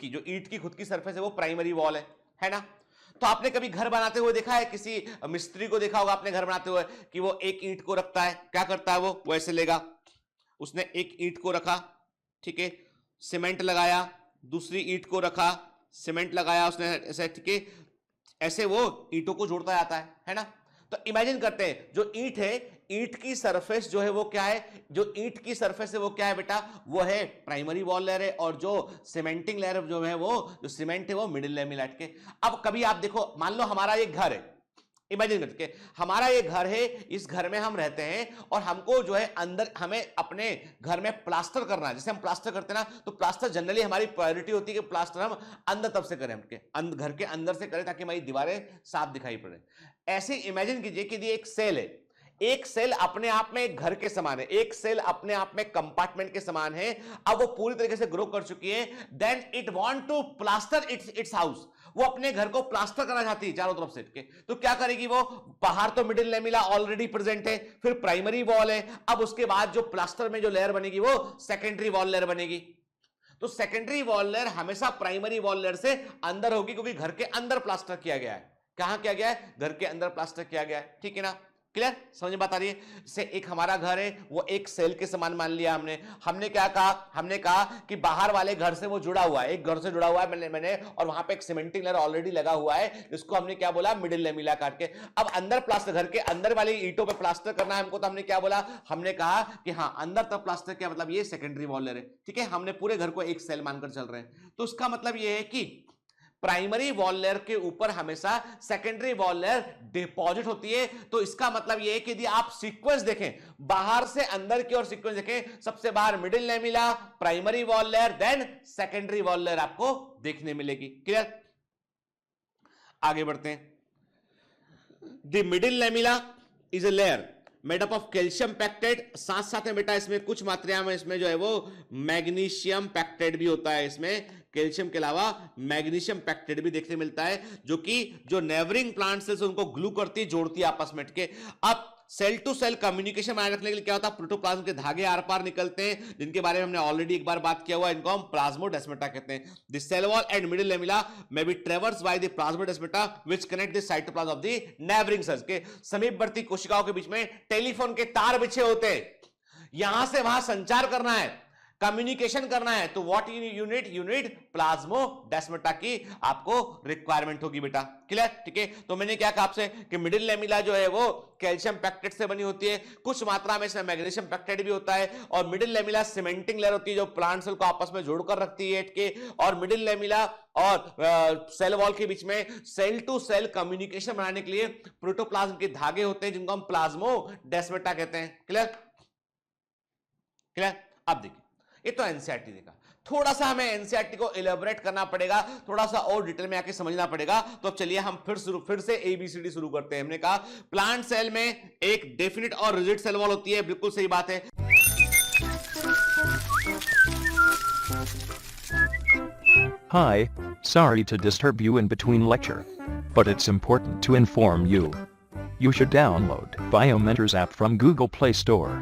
की सरफेस है वो प्राइमरी वॉल है ना। तो आपने कभी घर बनाते हुए देखा है? किसी मिस्त्री को देखा होगा आपने घर बनाते हुए कि वो एक ईंट को रखता है, क्या करता है वो ऐसे लेगा, उसने एक ईंट को रखा, ठीक है, सीमेंट लगाया, दूसरी ईंट को रखा, सीमेंट लगाया उसने ऐसे, ठीक है, ऐसे वो ईंटों को जोड़ता जाता है ना। तो इमेजिन करते हैं जो ईंट है, ईंट की सरफेस जो है वो क्या है? जो ईंट की सरफेस है वो क्या है बेटा? वो है प्राइमरी वॉल लेयर है, और जो सीमेंटिंग लेयर जो है वो जो सीमेंट है वो मिडिल लेयर के। अब कभी आप देखो, मान लो हमारा ये घर है, इमेजिन करके हमारा ये घर है, इस घर में हम रहते हैं और हमको जो है अंदर हमें अपने घर में प्लास्टर करना है। जैसे हम प्लास्टर करते हैं ना, तो प्लास्टर जनरली हमारी प्रायोरिटी होती है कि प्लास्टर हम अंदर तब से करें, घर के अंदर से करें ताकि हमारी दीवारें साफ दिखाई पड़े। ऐसे इमेजिन कीजिए कि ये एक सेल है, एक सेल अपने आप में एक घर के समान है, एक सेल अपने आप में कंपार्टमेंट के समान है। अब वो पूरी तरीके से ग्रो कर चुकी है, then it want to plaster its house. वो अपने घर को प्लास्टर करना चाहती है चारों तरफ से। तो क्या करेगी वो? बाहर तो मिडिल लैमिला ऑलरेडी प्रेजेंट है, फिर प्राइमरी वॉल है, अब उसके बाद जो प्लास्टर में जो लेयर बनेगी वो सेकेंडरी वॉल लेयर बनेगी। तो सेकेंडरी वॉल लेयर हमेशा प्राइमरी वॉल लेयर से अंदर होगी, क्योंकि घर के अंदर प्लास्टर किया गया है। कहां किया गया है? घर के अंदर प्लास्टर किया गया है। ठीक है ना, क्लियर? समझ में बात आ रही है? जैसे एक हमारा घर है, वो एक सेल के समान मान लिया हमने क्या कहा? हमने कहा कि बाहर वाले घर से वो जुड़ा हुआ है, एक घर से जुड़ा हुआ है मैंने और वहां पे एक सीमेंटिंग लेयर ऑलरेडी लगा हुआ है, जिसको हमने क्या बोला? मिडिल लैमिला काट के। अब अंदर प्लास्टर, घर के अंदर वाली ईंटों पे प्लास्टर करना है हमको, तो हमने क्या बोला? हमने कहा कि हाँ अंदर तक प्लास्टर किया, मतलब ये सेकेंडरी वॉल लेयर है। ठीक है, हमने पूरे घर को एक सेल मानकर चल रहे हैं। तो उसका मतलब ये है कि प्राइमरी वॉल लेयर के ऊपर हमेशा सेकेंडरी वॉल लेयर डिपॉजिट होती है। तो इसका मतलब यह है कि यदि आप सीक्वेंस देखें, बाहर से अंदर की ओर सीक्वेंस देखें, सबसे बाहर middle lamella, primary wall layer, then secondary wall layer आपको देखने मिलेगी। क्लियर? आगे बढ़ते हैं। The middle lamella is a layer made up of calcium pectate, साथ साथ में बेटा इसमें कुछ मात्रा में इसमें जो है वो मैग्नीशियम पैक्टेट भी होता है। इसमें कैल्शियम के अलावा मैग्नीशियम पैक्टेट भी देखने मिलता है, जो कि जो नेवरिंग प्लांट सेल्स उनको ग्लू करती है, जोड़ती है आपस में के। अब सेल टू सेल कम्युनिकेशन बनाए रखने के लिए क्या होता है, प्रोटोप्लाज्म के धागे आर पार निकलते हैं, जिनके बारे में हमने ऑलरेडी एक बार बात किया हुआ है। इनको हम प्लाज्मोडेस्माटा कहते हैं। The cell wall and middle lamella may be traverse by the plasmodesmata which connect the cytoplasm of the neighbouring cells. के समीपवर्ती कोशिकाओं के बीच में टेलीफोन के तार बिछे होते हैं, यहां से वहां संचार करना है, कम्युनिकेशन करना है, तो व्हाट यूनिट प्लाज्मोडेस्माटा की आपको रिक्वायरमेंट होगी बेटा। क्लियर? ठीक है। तो मैंने क्या कहा आपसे कि मिडिल लैमेला जो है वो कैल्शियम पैक्टेट से बनी होती है, कुछ मात्रा में इसमें मैग्नीशियम पैक्टेट भी होता है, और मिडिल लैमेला सीमेंटिंग लेयर होती है जो प्लांट सेल को आपस में जोड़कर रखती है के। और मिडिल लैमेला और सेल वॉल के बीच में सेल टू सेल कम्युनिकेशन बनाने के लिए प्रोटोप्लाज्म के धागे होते हैं, जिनको हम प्लाज्मोडेस्माटा कहते हैं। क्लियर? क्लियर? अब देखिए, ये तो एनसीईआरटी देखा, थोड़ा सा हमें एनसीईआरटी को इलेबोरेट करना पड़ेगा, थोड़ा सा और डिटेल में आके समझना पड़ेगा। तो अब चलिए हम फिर से एबीसीडी शुरू करते हैं। हमने कहा प्लांट सेल में एक डेफिनिट और रिजिड सेल वॉल होती है, बिल्कुल सही बात है। Hi, sorry to disturb you in between lecture, but it's important to inform you. You should download Biomentors app from Google Play Store.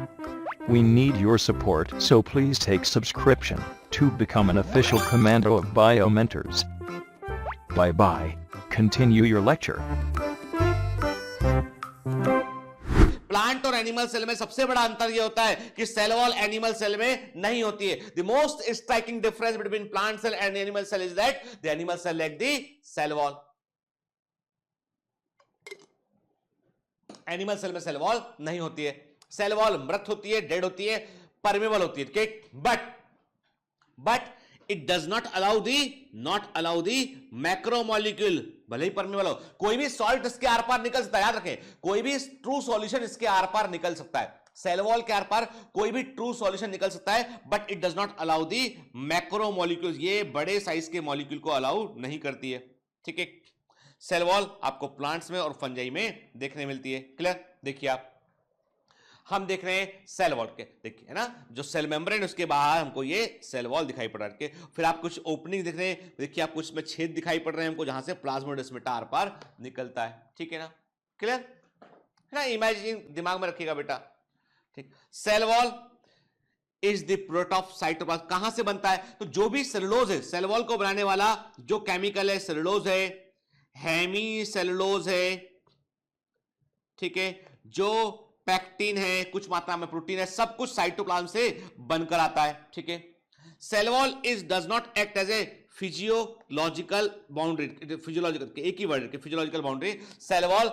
We need your support, so please take subscription to become an official commando of Biomentors. Bye bye. Continue your lecture. Plant और animal cell में सबसे बड़ा अंतर यह होता है कि cell wall animal cell में नहीं होती है। The most striking difference between plant cell and animal cell is that the animal cell lack the cell wall. Animal cell में सेल वॉल नहीं होती है। सेल वॉल मृत होती है, डेड होती है, परमेबल होती है। But it does not allow the macromolecule, भले ही परमेबल हो, कोई भी सॉल्ट इसके आर पार निकल सकता है। याद रखें, कोई भी ट्रू सॉल्यूशन इसके आर पार निकल सकता है। सेल वॉल के आर पार कोई भी ट्रू सॉल्यूशन निकल सकता है, but it does not allow the macromolecules, ये बड़े साइज के मॉलिक्यूल को अलाउ नहीं करती है। ठीक है। सेल वॉल आपको प्लांट्स में और फंजाई में देखने मिलती है। क्लियर? देखिए आप, हम देख रहे हैं सेल वॉल के, देखिए है ना, जो सेल मेम्ब्रेन उसके बाहर हमको ये सेल वॉल दिखाई पड़ रहा है। फिर आप कुछ ओपनिंग देख रहे हैं, देखिए आपको इसमें छेद दिखाई पड़ रहे हैं हमको, जहां से प्लाज्मोडेस्माटा आर पार निकलता है। ठीक है ना? क्लियर है ना? इमेजिन दिमाग में रखिएगा बेटा। ठीक। Cell wall is the product of cytoplasm. कहां से बनता है? तो जो भी सेलुलोज है, सेल वॉल को बनाने वाला जो केमिकल है, सेलुलोज है, हेमी सेलुलोज है, ठीक है, जो पैक्टिन है, कुछ मात्रा में प्रोटीन है, सब कुछ साइटोप्लाज्म से बनकर आता है। ठीक है। Cell wall is does not act as a physiological boundary, physiological एक ही word, physiological boundary. Cell wall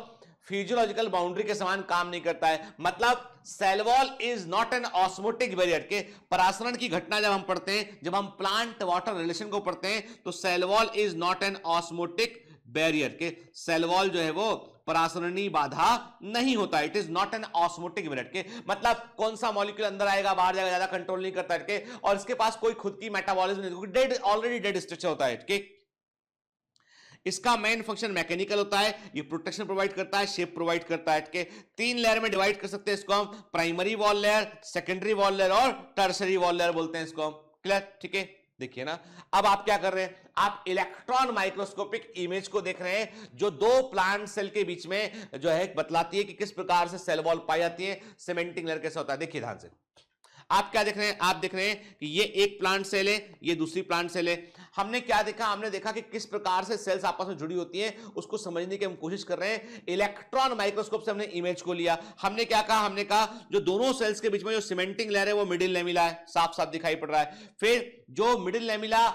physiological boundary के समान काम नहीं करता है। मतलब cell wall is not an osmotic barrier. के परासरण की घटना जब हम पढ़ते हैं, जब हम प्लांट वाटर रिलेशन को पढ़ते हैं, तो cell wall is not an osmotic barrier. के सेल वॉल जो है वो परासरणी बाधा नहीं होता, it is not an osmotic barrier. के मतलब कौन सा मॉलिक्यूल अंदर आएगा बाहर जाएगा ज्यादा कंट्रोल नहीं करता है, और इसके पास कोई खुद की मेटाबॉलिज्म नहीं, डेड ऑलरेडी डेड स्ट्रक्चर होता है। के इसका मेन फंक्शन मैकेनिकल होता है, ये प्रोटेक्शन प्रोवाइड करता है, शेप प्रोवाइड करता है। के 3 लेयर में डिवाइड कर सकते हैं इसको हम, primary wall layer, secondary wall layer और टर्सरी वॉल लेयर बोलते हैं इसको हम। क्लियर? ठीक है। देखिए ना, अब आप क्या कर रहे हैं, आप इलेक्ट्रॉन माइक्रोस्कोपिक इमेज को देख रहे हैं, जो 2 प्लांट सेल के बीच में जो है बतलाती है कि किस प्रकार से सेल वॉल पाई जाती है, सीमेंटिंग लेयर कैसे होता है। देखिए ध्यान से, आप क्या देख रहे हैं, आप देख रहे हैं कि ये एक प्लांट सेल है, ये दूसरी प्लांट सेल है। हमने क्या देखा, हमने देखा कि किस प्रकार से सेल्स आपस में जुड़ी होती हैं, उसको समझने की हम कोशिश कर रहे हैं। इलेक्ट्रॉन माइक्रोस्कोप से हमने इमेज को लिया। हमने क्या कहा, हमने कहा जो दोनों सेल्स के बीच में जो सीमेंटिंग लेयर है वो मिडिल लैमेला है, साफ साफ दिखाई पड़ रहा है। फिर जो middle lamella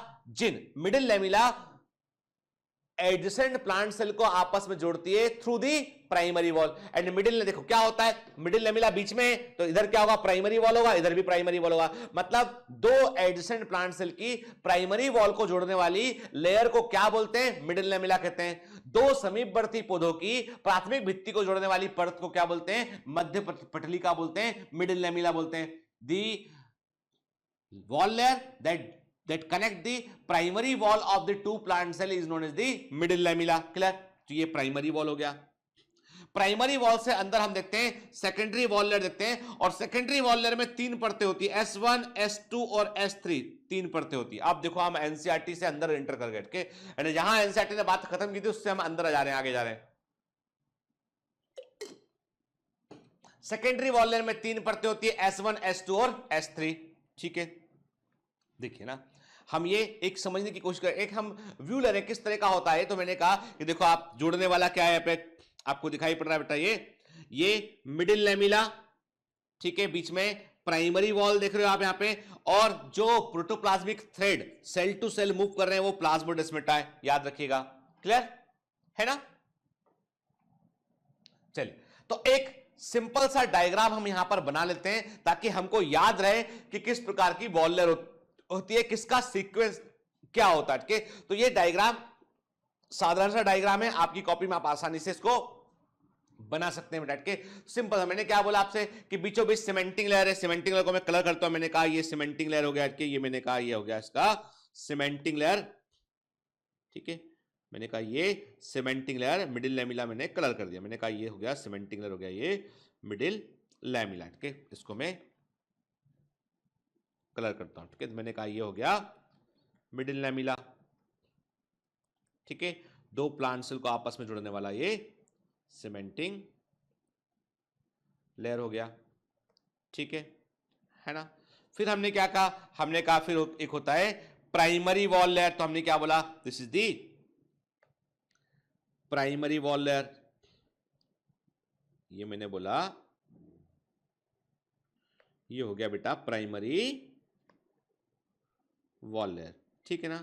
adjacent plant cell को आपस में जोड़ती है through the primary wall. And middle देखो क्या होता है, मिडिल लेमिला बीच में, तो इधर क्या होगा, प्राइमरी वॉल होगा, इधर भी प्राइमरी वॉल होगा। मतलब दो एडजेसेंट प्लांट सेल की प्राइमरी वॉल को जोड़ने वाली लेयर को क्या बोलते हैं, मिडिल लेमिला कहते हैं। दो समीपवर्ती पौधों की प्राथमिक भित्ति को जोड़ने वाली परत को क्या बोलते हैं, मध्य पटलिका बोलते हैं, मिडिल लेमिला बोलते हैं। दी wall layer that connect the primary wall of the two plant cell is known as the middle lamella। Clear? तो ये प्राइमरी वॉल हो गया। प्राइमरी वॉल से अंदर हम देखते हैं सेकेंडरी वॉल लेयर देखते हैं, और सेकेंडरी वॉल लेयर में तीन परतें होती है, S1, S2 और S3, तीन परतें होती है। अब देखो हम एनसीईआरटी से अंदर एंटर कर गए, के जहां एनसीईआरटी ने बात खत्म की थी उससे हम अंदर जा रहे हैं, आगे जा रहे हैं। सेकेंडरी वॉल लेयर में तीन परतें होती है, S1, S2 और S3। ठीक है, देखिए ना, हम ये एक समझने की कोशिश करें, एक हम व्यू ले रहे हैं किस तरह का होता है। तो मैंने कहा कि देखो आप जोड़ने वाला क्या है, पे आपको दिखाई पड़ रहा है बेटा, ये मिडिल लेमिला, ठीक है, बीच में प्राइमरी वॉल देख रहे हो आप यहाँ पे, और जो protoplasmic thread cell to cell move कर रहे हैं वो प्लाज्मोडेस्माटा है, याद रखिएगा। क्लियर है ना? चलिए, तो एक सिंपल सा डायग्राम हम यहां पर बना लेते हैं ताकि हमको याद रहे कि किस प्रकार की वॉल लेयर होती है, किसका सीक्वेंस क्या होता है। तो ये डायग्राम साधारण सा डायग्राम है, आपकी कॉपी में आप आसानी से इसको बना सकते हैं बैठ के। सिंपल है, मैंने क्या बोला आपसे कि बीचों बीच सीमेंटिंग लेयर है, सीमेंटिंग लेयर को मैं कलर करता हूं। मैंने कहा ये सीमेंटिंग लेयर हो गया, ये मैंने कहा ये हो गया इसका सीमेंटिंग लेयर। ठीक है, मैंने कहा ये सीमेंटिंग लेयर, मिडिल लैमिला मैंने कलर कर दिया। मैंने कहा ये हो गया सीमेंटिंग लेयर, हो गया ये मिडिल लैमिला। ठीक है, इसको मैं कलर करता हूं। ठीक है, मैंने कहा ये हो गया मिडिल लैमिला। ठीक है, दो प्लांट सेल को आपस में जोड़ने वाला ये सीमेंटिंग लेयर हो गया। ठीक है ना? फिर हमने क्या कहा, हमने कहा फिर एक होता है प्राइमरी वॉल लेयर। तो हमने क्या बोला, this is the primary wall layer. ये मैंने बोला ये हो गया बेटा प्राइमरी वॉल लेयर। ठीक है ना?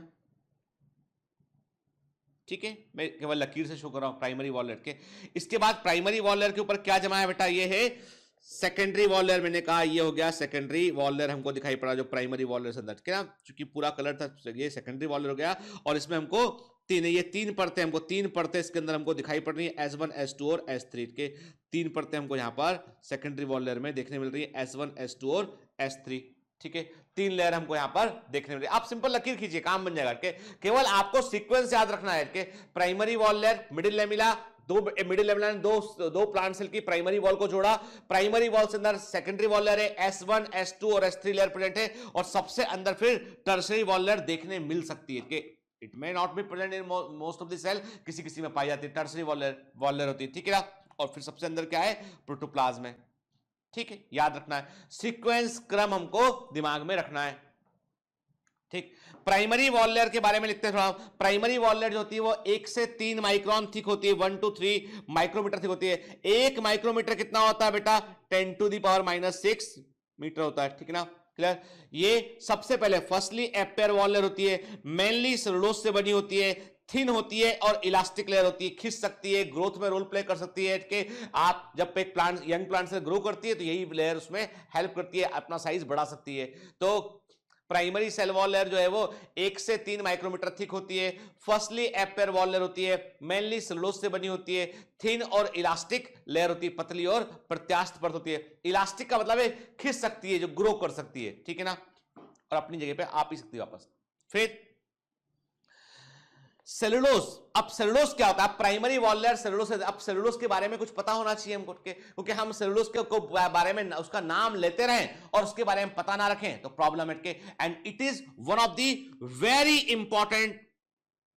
ठीक है, मैं केवल लकीर से शो कर रहा हूं प्राइमरी वॉल लेयर के। इसके बाद प्राइमरी वॉल लेयर के ऊपर क्या जमा है बेटा, ये है सेकेंडरी वॉल लेयर। मैंने कहा ये हो गया सेकेंडरी वॉल लेयर, हमको दिखाई पड़ा जो प्राइमरी वॉल लेयर से अंदर। ठीक है ना? चूंकि पूरा कलर था, ये सेकेंडरी वॉल लेयर हो गया, और इसमें हमको तीन परतें, हमको तीन परतें इसके अंदर हमको दिखाई पड़ रही है, S1, S2 और S3 के तीन परतें हमको यहां पर सेकेंडरी वॉल लेयर में देखने मिल रही है, S1, S2 और S3। ठीक है, तीन लेयर हमको यहां पर देखने मिल रही है। आप सिंपल लकीर खींचिए, काम बन जाएगा। केवल आपको सीक्वेंस याद रखना है कि primary wall layer, middle lamella, middle lamella ने दो प्लांट सेल की प्राइमरी वॉल को जोड़ा। प्राइमरी वॉल से अंदर सेकेंडरी वॉल लेयर है, S1, S2 और S3 लेयर प्रेजेंट है, और सबसे अंदर फिर टर्शरी वॉल लेयर देखने मिल सकती है। It may not be present in most of the cell, किसी में पाई जाती है, टर्शरी वॉल लेयर होती है। ठीक है ना? और फिर सबसे अंदर क्या है, प्रोटोप्लाज्म है। ठीक है, याद रखना है, सीक्वेंस क्रम हमको दिमाग में रखना है। ठीक, प्राइमरी वॉल लेयर के बारे में लिखते हैं थोड़ा। प्राइमरी वॉल लेयर जो होती है वो 1 से 3 माइक्रोन थिक होती है, 1 to 3 माइक्रोमीटर थिक होती है। 1 माइक्रोमीटर कितना होता है बेटा, 10⁻⁻⁶ मीटर होता है। ठीक है ना? क्लियर? ये सबसे पहले फर्स्टली एपेयर वॉल लेयर होती है, मेनली सेलुलोज से बनी होती है, थिन होती है और इलास्टिक लेयर होती है, खिंच सकती है, ग्रोथ में रोल प्ले कर सकती है। कि आप जब एक प्लांट, यंग प्लांट से ग्रो करती है तो यही लेयर उसमें हेल्प करती है, अपना साइज बढ़ा सकती है। तो प्राइमरी सेल वॉल लेयर जो है वो 1 से 3 माइक्रोमीटर थिक होती है, फर्स्टली एपेयर वॉल लेयर होती है, मेनली सेलुलोज से बनी होती है, थिन और इलास्टिक लेयर होती है, पतली और प्रत्यास्थ परत होती है। इलास्टिक का मतलब है खिंच सकती है, जो ग्रो कर सकती है। ठीक है ना? और अपनी जगह पे आप ही सकती है वापस। फिर सेलुलोज, अब सेलुलोज क्या होता है, प्राइमरी वॉल लेयर सेलुलोज। अब सेलुलोज के बारे में कुछ पता होना चाहिए हमको, क्योंकि हम सेलुलोज के बारे में उसका नाम लेते रहें और उसके बारे में पता ना रखें तो प्रॉब्लम है। And it is one of the very important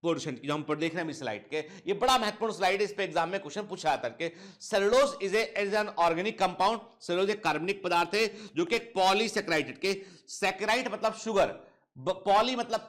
portion जो हम पर देख रहे हैं स्लाइड के, ये बड़ा महत्वपूर्ण स्लाइड है, इस पे एग्जाम में क्वेश्चन पूछा जाता है। Cellulose is an organic compound. Cellulose एक कार्बनिक पदार्थ है जो कि पॉलीसेकेराइड के, सेकेराइड मतलब शुगर, पॉली मतलब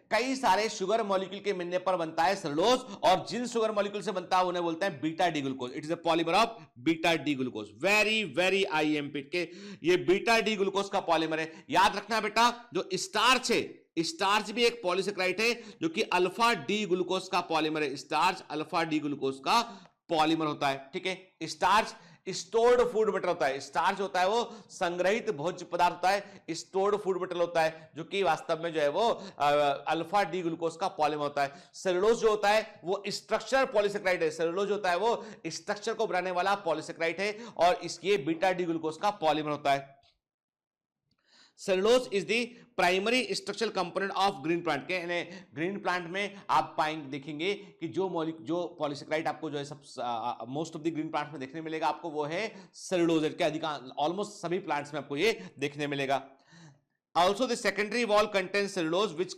कई सारे शुगर मॉलिक्यूल के मिलने पर बनता है सेलुलोज, और जिन शुगर मॉलिक्यूल से बनता है उन्हें बोलते हैं beta D glucose. It is a polymer of beta D glucose. Very very IMP के, ये बीटा डी ग्लूकोज का पॉलीमर है। याद रखना बेटा, जो स्टार्च है स्टार्च भी एक पॉलीसेकेराइड है जो कि अल्फा डी ग्लूकोज का पॉलीमर है। स्टार्च अल्फा डी ग्लूकोज का पॉलीमर होता है, ठीक है। स्टार्च स्टोर्ड फूड मटेरियल होता है। स्टार्च होता है वो संग्रहित भोज्य पदार्थ होता है, स्टोर्ड फूड मटेरियल होता है, जो कि वास्तव में जो है वो अल्फा डी ग्लूकोज का पॉलीमर होता है। सेलुलोज जो होता है वो स्ट्रक्चर पॉलीसेकेराइड है। सेलुलोज होता है वो स्ट्रक्चर को बनाने वाला पॉलीसेकेराइड है और इसके बीटा डी ग्लूकोज का पॉलीमर होता है। Cellulose is the primary structural component of green plant के। ग्रीन प्लांट में आप पाएंगे देखेंगे कि जो पॉलीसेकेराइड आपको जो है सब most of the green plants में देखने मिलेगा आपको, वो है सेलुलोज के। अधिकांश ऑलमोस्ट सभी प्लांट्स में आपको ये देखने मिलेगा। Also the secondary wall contains cellulose which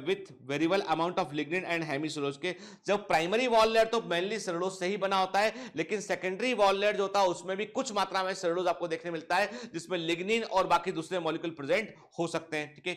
with variable amount of lignin and hemicellulose के। जब प्राइमरी वॉल लेयर तो मेनली सेलुलोज से ही बना होता है, लेकिन सेकेंडरी वॉल लेयर जो होता है उसमें भी कुछ मात्रा में सेलुलोज आपको देखने मिलता है, जिसमें लिग्निन और बाकी दूसरे मॉलिक्यूल प्रेजेंट हो सकते हैं, ठीक है।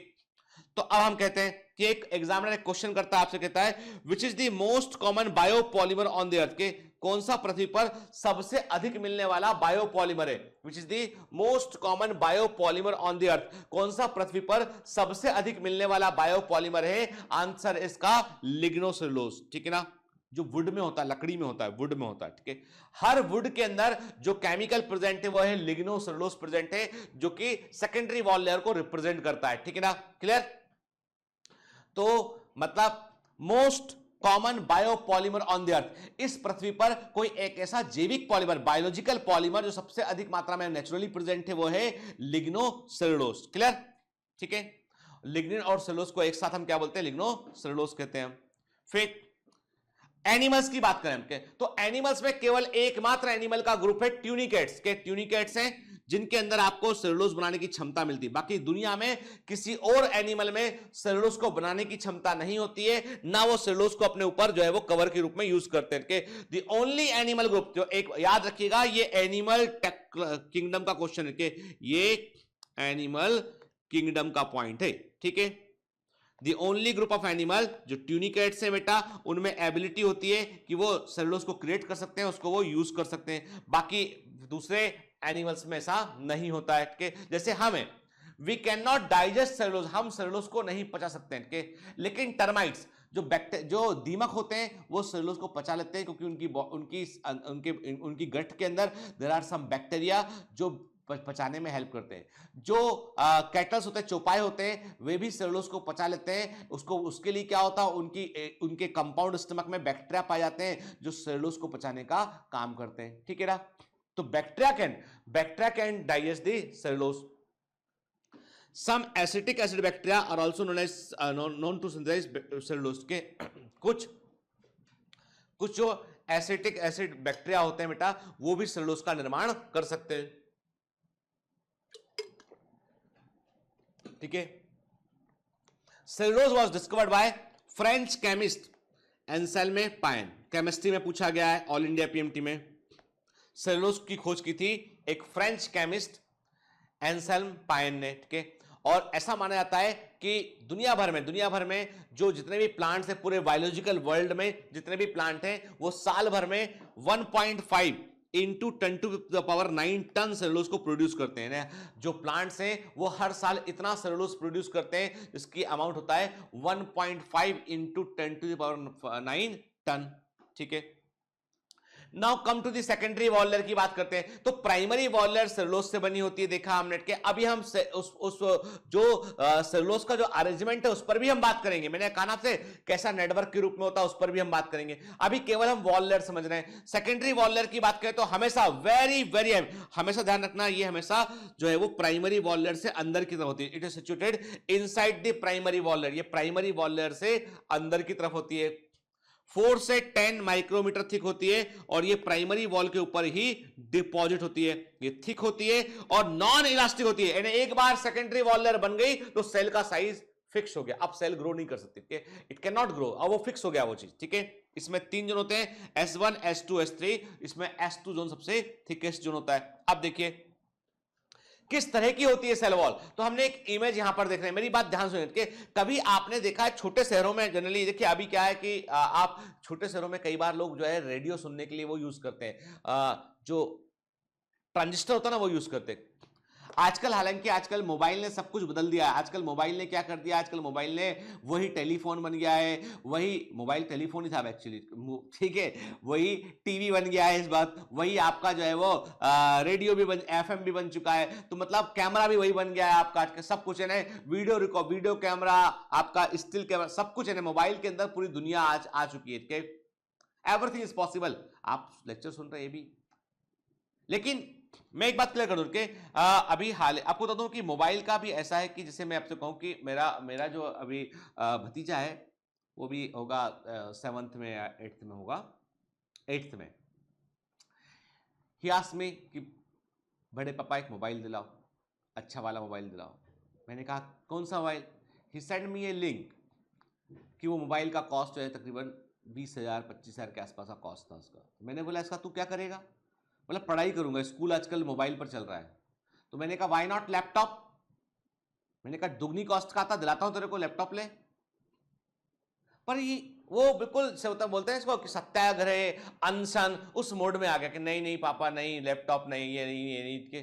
तो अब हम कहते हैं कि एक एग्जामिनर एक क्वेश्चन करता है, आपसे कहता है which is the most common biopolymer on the earth के। कौन सा पृथ्वी पर सबसे अधिक मिलने वाला बायोपॉलीमर है? Which is the most common biopolymer on the earth. कौन सा पृथ्वी पर सबसे अधिक मिलने वाला बायोपॉलीमर है? आंसर इसका लिग्नोसेलुलोज, ठीक है ना, जो वुड में होता है, लकड़ी में होता है, वुड में होता है, ठीक है। हर वुड के अंदर जो केमिकल प्रेजेंट है वो है लिग्नोसेलुलोज प्रेजेंट है, जो कि सेकेंडरी वॉल लेयर को रिप्रेजेंट करता है, ठीक है ना, क्लियर। तो मतलब most common biopolymer on the earth, इस पृथ्वी पर कोई एक ऐसा जैविक पॉलीमर, बायोलॉजिकल पॉलीमर जो सबसे अधिक मात्रा में नेचुरली प्रेजेंट है वो है लिग्नोसेलुलोज, क्लियर, ठीक है। लिग्निन और सेलुलोज को एक साथ हम क्या बोलते हैं? लिग्नोसेलुलोज कहते हैं। फिर एनिमल्स की बात करें तो एनिमल्स में केवल एकमात्र एनिमल का ग्रुप है ट्यूनिकेट्स के। ट्यूनिकेट्स हैं जिनके अंदर आपको सेलुलोज बनाने की क्षमता मिलती है। बाकी दुनिया में किसी और एनिमल में सेलुलोज को बनाने की क्षमता नहीं होती है, ना वो सेलुलोज को अपने ऊपर जो है वो कवर के रूप में यूज करते हैं। द ओनली एनिमल ग्रुप, जो एक याद रखिएगा ये एनिमल किंगडम का क्वेश्चन है कि ये एनिमल किंगडम का पॉइंट है, ठीक है। The only group of animal जो ट्यूनिकेट्स है बेटा, उनमें एबिलिटी होती है कि वो सेलुलोज को क्रिएट कर सकते हैं, उसको वो यूज कर सकते हैं। बाकी दूसरे एनिमल्स में ऐसा नहीं होता है कि जैसे हमें we can not digest cellulose, हम सेलुलोज को नहीं पचा सकते हैं कि, लेकिन टर्माइट्स जो दीमक होते हैं वो सेलुलोज को पचा लेते हैं, क्योंकि उनकी गट के अंदर देयर आर सम बैक्टीरिया जो पचाने में हेल्प करते हैं। जो कैटल्स होते हैं, चौपाई होते हैं, वे भी सेलुलोज को पचा लेते हैं। उसके लिए क्या होता है, उनके कंपाउंड स्टमक में बैक्टीरिया पाए जाते हैं जो सेलुलोज को पचाने का काम करते हैं, ठीक है ना। तो bacteria can digest the cellulose. Some acetic acid bacteria are also known to synthesize cellulose के। कुछ जो एसिटिक एसिड बैक्टीरिया होते हैं बेटा, वो भी सेलुलोज का निर्माण कर सकते हैं, ठीक है। Cellulose was discovered by French chemist Anselme Payen. Chemistry में पूछा गया है ऑल इंडिया पीएमटी में। सेलुलोज की खोज की थी एक फ्रेंच केमिस्ट एंसेल्म पायन ने, ठीक है। और ऐसा माना जाता है कि दुनिया भर में जो जितने भी प्लांट्स हैं, पूरे बायोलॉजिकल वर्ल्ड में जितने भी प्लांट हैं, वो साल भर में 1.5 इंटू 10⁹ टन सेलुलोज को प्रोड्यूस करते हैं। जो प्लांट्स हैं वो हर साल इतना सेलुलोज प्रोड्यूस करते हैं जिसकी अमाउंट होता है 1.5 इंटू 10⁹ टन, ठीक है। Now come to the secondary wall layer की बात करते हैं। तो प्राइमरी वॉल लेयर सेलुलोज से बनी होती है, देखा हमने के। अभी हम सेलुलोज का जो अरेंजमेंट है उस पर भी हम बात करेंगे। मैंने कहा ना आपसे कैसा नेटवर्क के रूप में होता है, उस पर भी हम बात करेंगे। अभी केवल हम वॉल लेयर समझ रहे हैं। सेकेंडरी वॉल लेयर की बात करें तो हमेशा हमेशा ध्यान रखना, ये हमेशा जो है वो प्राइमरी वॉल लेयर से अंदर की तरफ होती है। It is situated inside the primary wall layer. ये प्राइमरी वॉल लेयर से अंदर की तरफ होती है। 4 से 10 माइक्रोमीटर थिक होती है और ये प्राइमरी वॉल के ऊपर ही डिपॉजिट होती है। ये थिक होती है और नॉन इलास्टिक होती है, यानी एक बार सेकेंडरी वॉल लेयर बन गई तो सेल का साइज फिक्स हो गया। अब सेल ग्रो नहीं कर सकती, ठीक है, इट कैन नॉट ग्रो, अब वो फिक्स हो गया वो चीज, ठीक है। इसमें 3 जोन होते हैं, S1 S2 S3। इसमें S2 जोन सबसे थिकेस्ट जोन होता है। अब देखिए किस तरह की होती है सेल वॉल। तो हमने एक इमेज यहां पर देख रहे हैं, मेरी बात ध्यान सुनिए कि कभी आपने देखा है छोटे शहरों में जनरली, देखिए अभी क्या है कि आप छोटे शहरों में कई बार लोग जो है रेडियो सुनने के लिए वो यूज करते हैं, जो ट्रांजिस्टर होता है ना वो यूज करते हैं। आजकल हालांकि आजकल मोबाइल ने सब कुछ बदल दिया है। आजकल मोबाइल ने क्या कर दिया, आजकल मोबाइल ने वही टेलीफोन बन गया है, वही मोबाइल टेलीफोन ही था एक्चुअली, ठीक है, वही टीवी बन गया है इस बात, वही आपका जो है वो रेडियो भी बन, एफएम भी बन चुका है, तो मतलब कैमरा भी वही बन गया है आपका, सब कुछ है ना, वीडियो कैमरा, आपका स्टिल कैमरा, सब कुछ है ना, मोबाइल के अंदर पूरी दुनिया आज आ चुकी है। Everything is possible. आप लेक्चर सुन रहे हैं भी, लेकिन मैं एक बात क्लियर कर दूं कि अभी हाल आपको बता दूं कि मोबाइल का भी ऐसा है कि जैसे मैं आपसे कहूं कि मेरा जो अभी भतीजा है वो भी होगा 7th में या 8th में होगा, 8th में। ही आस्क्ड मी कि बड़े पापा एक मोबाइल दिलाओ, अच्छा वाला मोबाइल दिलाओ। मैंने कहा कौन सा मोबाइल? ही सेंड मी ए लिंक कि वो मोबाइल का कॉस्ट जो है तकरीबन 20,000 25,000 के आसपास का कॉस्ट था उसका। मैंने बोला इसका तू क्या करेगा? मतलब पढ़ाई करूंगा, स्कूल आजकल मोबाइल पर चल रहा है। तो मैंने कहा व्हाई नॉट लैपटॉप? मैंने कहा दुगनी कॉस्ट का आता, दिलाता हूं तेरे को, लैपटॉप ले। पर ये वो बिल्कुल से होता, बोलते हैं इसको कि सत्याग्रह अनशन उस मोड में आ गया कि नहीं नहीं पापा नहीं, लैपटॉप नहीं, ये नहीं ये नहीं के।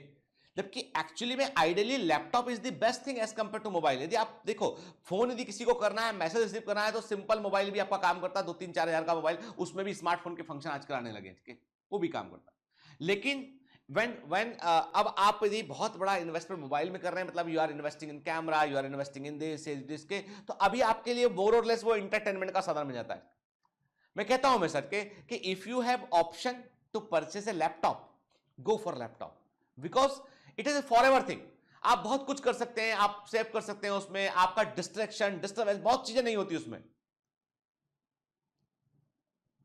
जबकि एक्चुअली में ideally laptop is the best thing as compare to mobile. यदि आप देखो फोन यदि किसी को करना है, मैसेज रिसीव करना है, तो सिंपल मोबाइल भी आपका काम करता है। 2-3-4 हजार का मोबाइल, उसमें भी स्मार्टफोन के फंक्शन आजकल आने लगे, ठीक है, वो भी काम करता है। लेकिन when अब आप यदि बहुत बड़ा इन्वेस्टमेंट मोबाइल में कर रहे हैं, मतलब you are investing in camera, you are investing in this के, तो अभी आपके लिए मोर और लेस वो एंटरटेनमेंट का साधन बन जाता है। मैं कहता हूं मैं सर कि if you have option to purchase a laptop, go for laptop, because it is a forever thing. आप बहुत कुछ कर सकते हैं, आप सेव कर सकते हैं उसमें, आपका डिस्ट्रैक्शन डिस्टर्बेंस बहुत चीजें नहीं होती उसमें।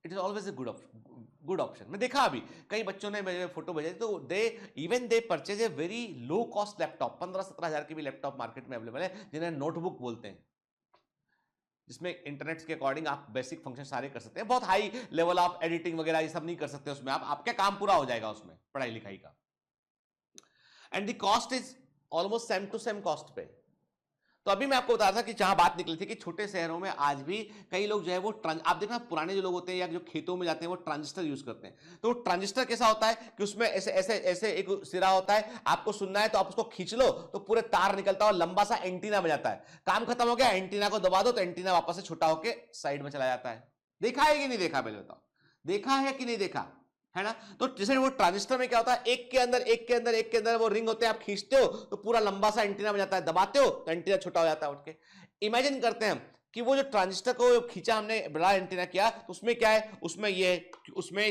It is always a good option. मैं देखा अभी कई बच्चों ने मेरे फोटो भेजे, तो दे purchase a very low cost laptop, 15-17 हजार की भी लैपटॉप मार्केट में अवेलेबल है, जिन्हें नोटबुक बोलते हैं, जिसमें इंटरनेट के अकॉर्डिंग आप बेसिक फंक्शन सारे कर सकते हैं। बहुत हाई लेवल ऑफ एडिटिंग वगैरह ये सब नहीं कर सकते उसमें, आपका काम पूरा हो जाएगा उसमें पढ़ाई लिखाई का। And the cost is almost same to same cost पे। तो अभी मैं आपको बता रहा था कि जहां बात निकली थी कि छोटे शहरों में आज भी कई लोग जो है वो आप देखना पुराने जो लोग होते हैं या जो खेतों में जाते हैं वो ट्रांजिस्टर यूज करते हैं। तो ट्रांजिस्टर कैसा होता है कि उसमें ऐसे ऐसे ऐसे एक सिरा होता है, आपको सुनना है तो आप उसको खींच लो तो पूरे तार निकलता है और लंबा सा एंटीना बन जाता है। काम खत्म हो गया, एंटीना को दबा दो तो एंटीना वापस से छोटा होकर साइड में चला जाता है। देखा है कि नहीं देखा? पहले बताओ, देखा है कि नहीं देखा है ना? तो जैसे वो ट्रांजिस्टर में क्या होता है, एक के अंदर वो रिंग होते हैं, आप खींचते हो तो पूरा लंबा सा एंटीना बन जाता है, दबाते हो तो एंटीना छोटा हो जाता है उठ के। इमेजिन करते हैं कि वो जो ट्रांजिस्टर को खींचा हमने, बड़ा एंटीना किया, तो उसमें क्या है, उसमें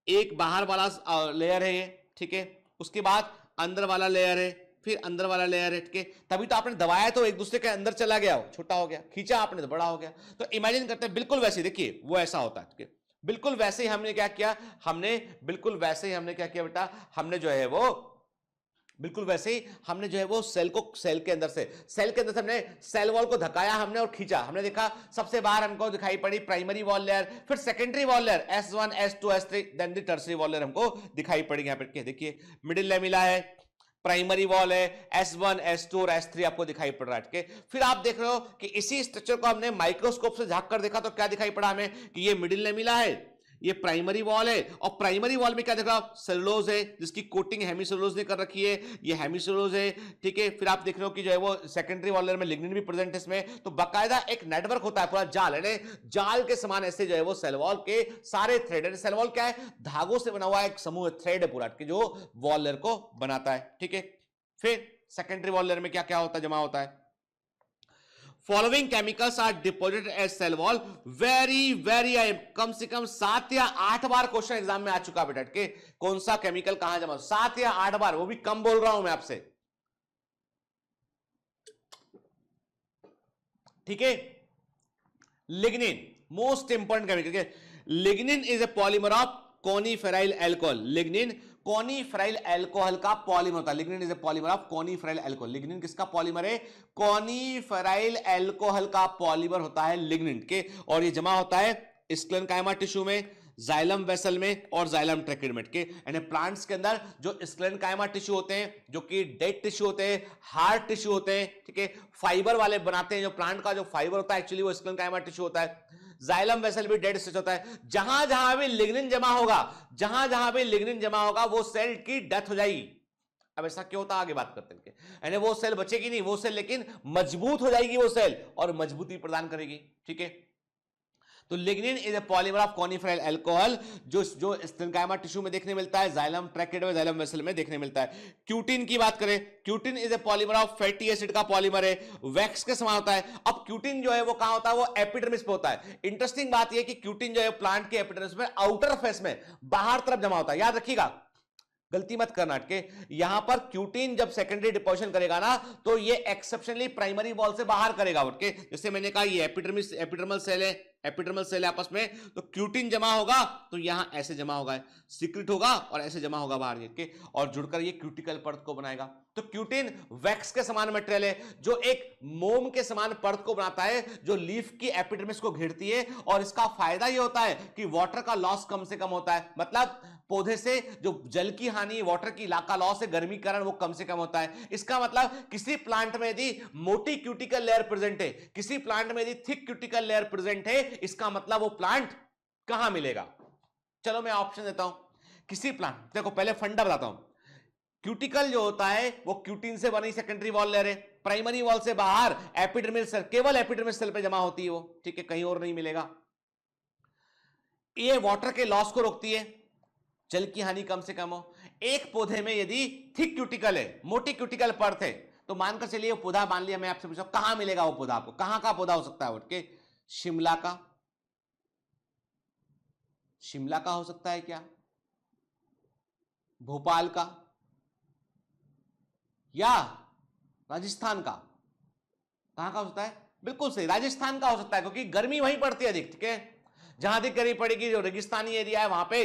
एक बाहर वाला लेयर है ये, ठीक है, उसके बाद अंदर वाला लेयर है, फिर अंदर वाला लेयर है, ठीक है, तभी तो आपने दबाया तो एक दूसरे के अंदर चला गया, छोटा हो गया, खींचा आपने तो बड़ा हो गया। तो इमेजिन करते हैं बिल्कुल वैसे, देखिए वो ऐसा होता है, ठीक है, बिल्कुल वैसे ही हमने क्या किया, बेटा, हमने जो है वो बिल्कुल वैसे ही हमने जो है वो सेल के अंदर से हमने सेल वॉल को धकाया हमने और खींचा। हमने देखा सबसे बाहर हमको दिखाई पड़ी प्राइमरी वॉल लेयर, फिर secondary wall layer S1 S2 S3, then the tertiary wall layer हमको दिखाई पड़ी। यहां पर देखिए मिडिल लेमिला है, प्राइमरी वॉल है, S1 S2 और S3 आपको दिखाई पड़ रहा है। फिर आप देख रहे हो कि इसी स्ट्रक्चर को हमने माइक्रोस्कोप से झांक कर देखा तो क्या दिखाई पड़ा हमें कि ये मिडिल लेमिला है, ये प्राइमरी वॉल है, और प्राइमरी वॉल में क्या देख रहा हो, सेलुलोज है जिसकी कोटिंग हेमिसेलुलोज ने कर रखी है, ये हेमिसेलुलोज है, ठीक है। फिर आप देख रहे हो कि जो है वो सेकेंडरी वॉल लेयर में लिग्निन भी प्रेजेंट है इसमें। तो बाकायदा एक नेटवर्क होता है, पूरा जाल है, जाल के समान ऐसे जो है वो सेल वॉल के सारे थ्रेड है। सेल वॉल क्या है, धागों से बना हुआ एक समूह थ्रेड है पूरा, जो वॉल लेयर को बनाता है, ठीक है। फिर सेकेंडरी वॉल लेयर में क्या क्या होता है, जमा होता है। Following chemicals are deposited at cell wall very कम से कम 7 या 8 बार क्वेश्चन एग्जाम में आ चुका बेटा के कौन सा केमिकल कहां जमा, 7 या 8 बार, वो भी कम बोल रहा हूं मैं आपसे, ठीक है। Lignin most important chemical, lignin is a polymer of coniferyl alcohol. Lignin coniferyl alcohol का पॉलीमर होता है। Lignin is a polymer of coniferyl alcohol. Lignin किसका पॉलीमर है, कोनिफेराइल अल्कोहल का पॉलीमर होता है लिग्निन के, और ये जमा होता है स्क्लेरेन्काइमा टिश्यू में, जाइलम वेसल में और जाइलम ट्रैकिड के। यानी प्लांट्स के अंदर जो स्क्लेरेन्काइमा टिश्यू होते हैं, जो कि डेड टिश्यू होते हैं, हार्ड टिश्यू होते हैं, ठीक है, फाइबर वाले बनाते हैं, जो प्लांट का जो फाइबर होता है एक्चुअली वो स्क्लेरेन्काइमा टिश्यू होता है। जाइलम वेसल भी डेड स्टेज होता है। जहां जहां भी लिग्निन जमा होगा, वो सेल की डेथ हो जाएगी। अब ऐसा क्यों होता, आगे बात करते हैं। यानी वो सेल बचेगी नहीं, वो सेल लेकिन मजबूत हो जाएगी वो सेल और मजबूती प्रदान करेगी, ठीक है। तो lignin is a polymer of coniferyl alcohol जो स्टेनकाइमा टिश्यू में देखने मिलता है, जाइलम ट्रैकेट में, जाइलम वेसल में देखने मिलता है। क्यूटिन की बात करें, cutin is a polymer of fatty acid का पॉलीमर है, वैक्स के समान होता है। अब क्यूटिन जो है वो कहां होता है, वो एपिडर्मिस पे होता है। इंटरेस्टिंग बात यह कि क्यूटिन जो है प्लांट के एपिडर्मिस में आउटर फेस में बाहर तरफ जमा होता है, याद रखिएगा, गलती मत करना के। यहां पर क्यूटिन जब सेकेंडरी डिपोजिशन करेगा ना तो ये एक्सेप्शनली प्राइमरी वॉल से बाहर करेगा, उठ के जैसे मैंने कहा ये एपिडर्मिस, एपिडर्मल सेल है, एपिडर्मल सेल आपस में, तो क्यूटिन जमा होगा तो यहां ऐसे जमा होगा, सीक्रेट होगा और ऐसे जमा होगा बाहर के, और जुड़कर ये क्यूटिकल परत को बनाएगा। तो क्यूटिन वैक्स के समान मटेरियल है जो एक मोम के समान परत को बनाता है जो लीफ की एपिडर्मिस को घेरती है, और इसका फायदा ये होता है कि वाटर का लॉस कम से कम होता है, मतलब पौधे से जो जल की हानि, वाटर की का लॉस है, गर्मीकरण, वो कम से कम होता है। इसका मतलब किसी प्लांट में यदि मोटी क्यूटिकल लेयर प्रेजेंट है, किसी प्लांट में यदि थिक क्यूटिकल लेयर प्रेजेंट है, इसका मतलब वो प्लांट कहां मिलेगा। चलो मैं ऑप्शन देता हूं। किसी प्लांट, देखो पहले फंडा बताता हूं। क्यूटिकल जो होता है वो क्यूटिन से बनी सेकेंडरी वॉल लेयर है, प्राइमरी वॉल से बाहर एपिडर्मिस सेल, केवल एपिडर्मिस सेल पे जमा होती है वो, ठीक है, कहीं और नहीं मिलेगा। ये वाटर के लॉस को रोकती है, जल की हानि कम से कम हो। एक पौधे में यदि थिक क्यूटिकल है, मोटी क्यूटिकल परत है, तो मानकर चलिए पौधा, मान लिया मैं आपसे पूछा कहां मिलेगा वो पौधा, आपको कहां का पौधा हो सकता है, उठ के शिमला का, शिमला का हो सकता है क्या, भोपाल का, या राजस्थान का। कहां का हो सकता है, बिल्कुल सही, राजस्थान का हो सकता है, क्योंकि गर्मी वहीं पड़ती है अधिक, ठीक है। जहां अधिक गर्मी पड़ेगी, जो रेगिस्तानी एरिया है, वहां पे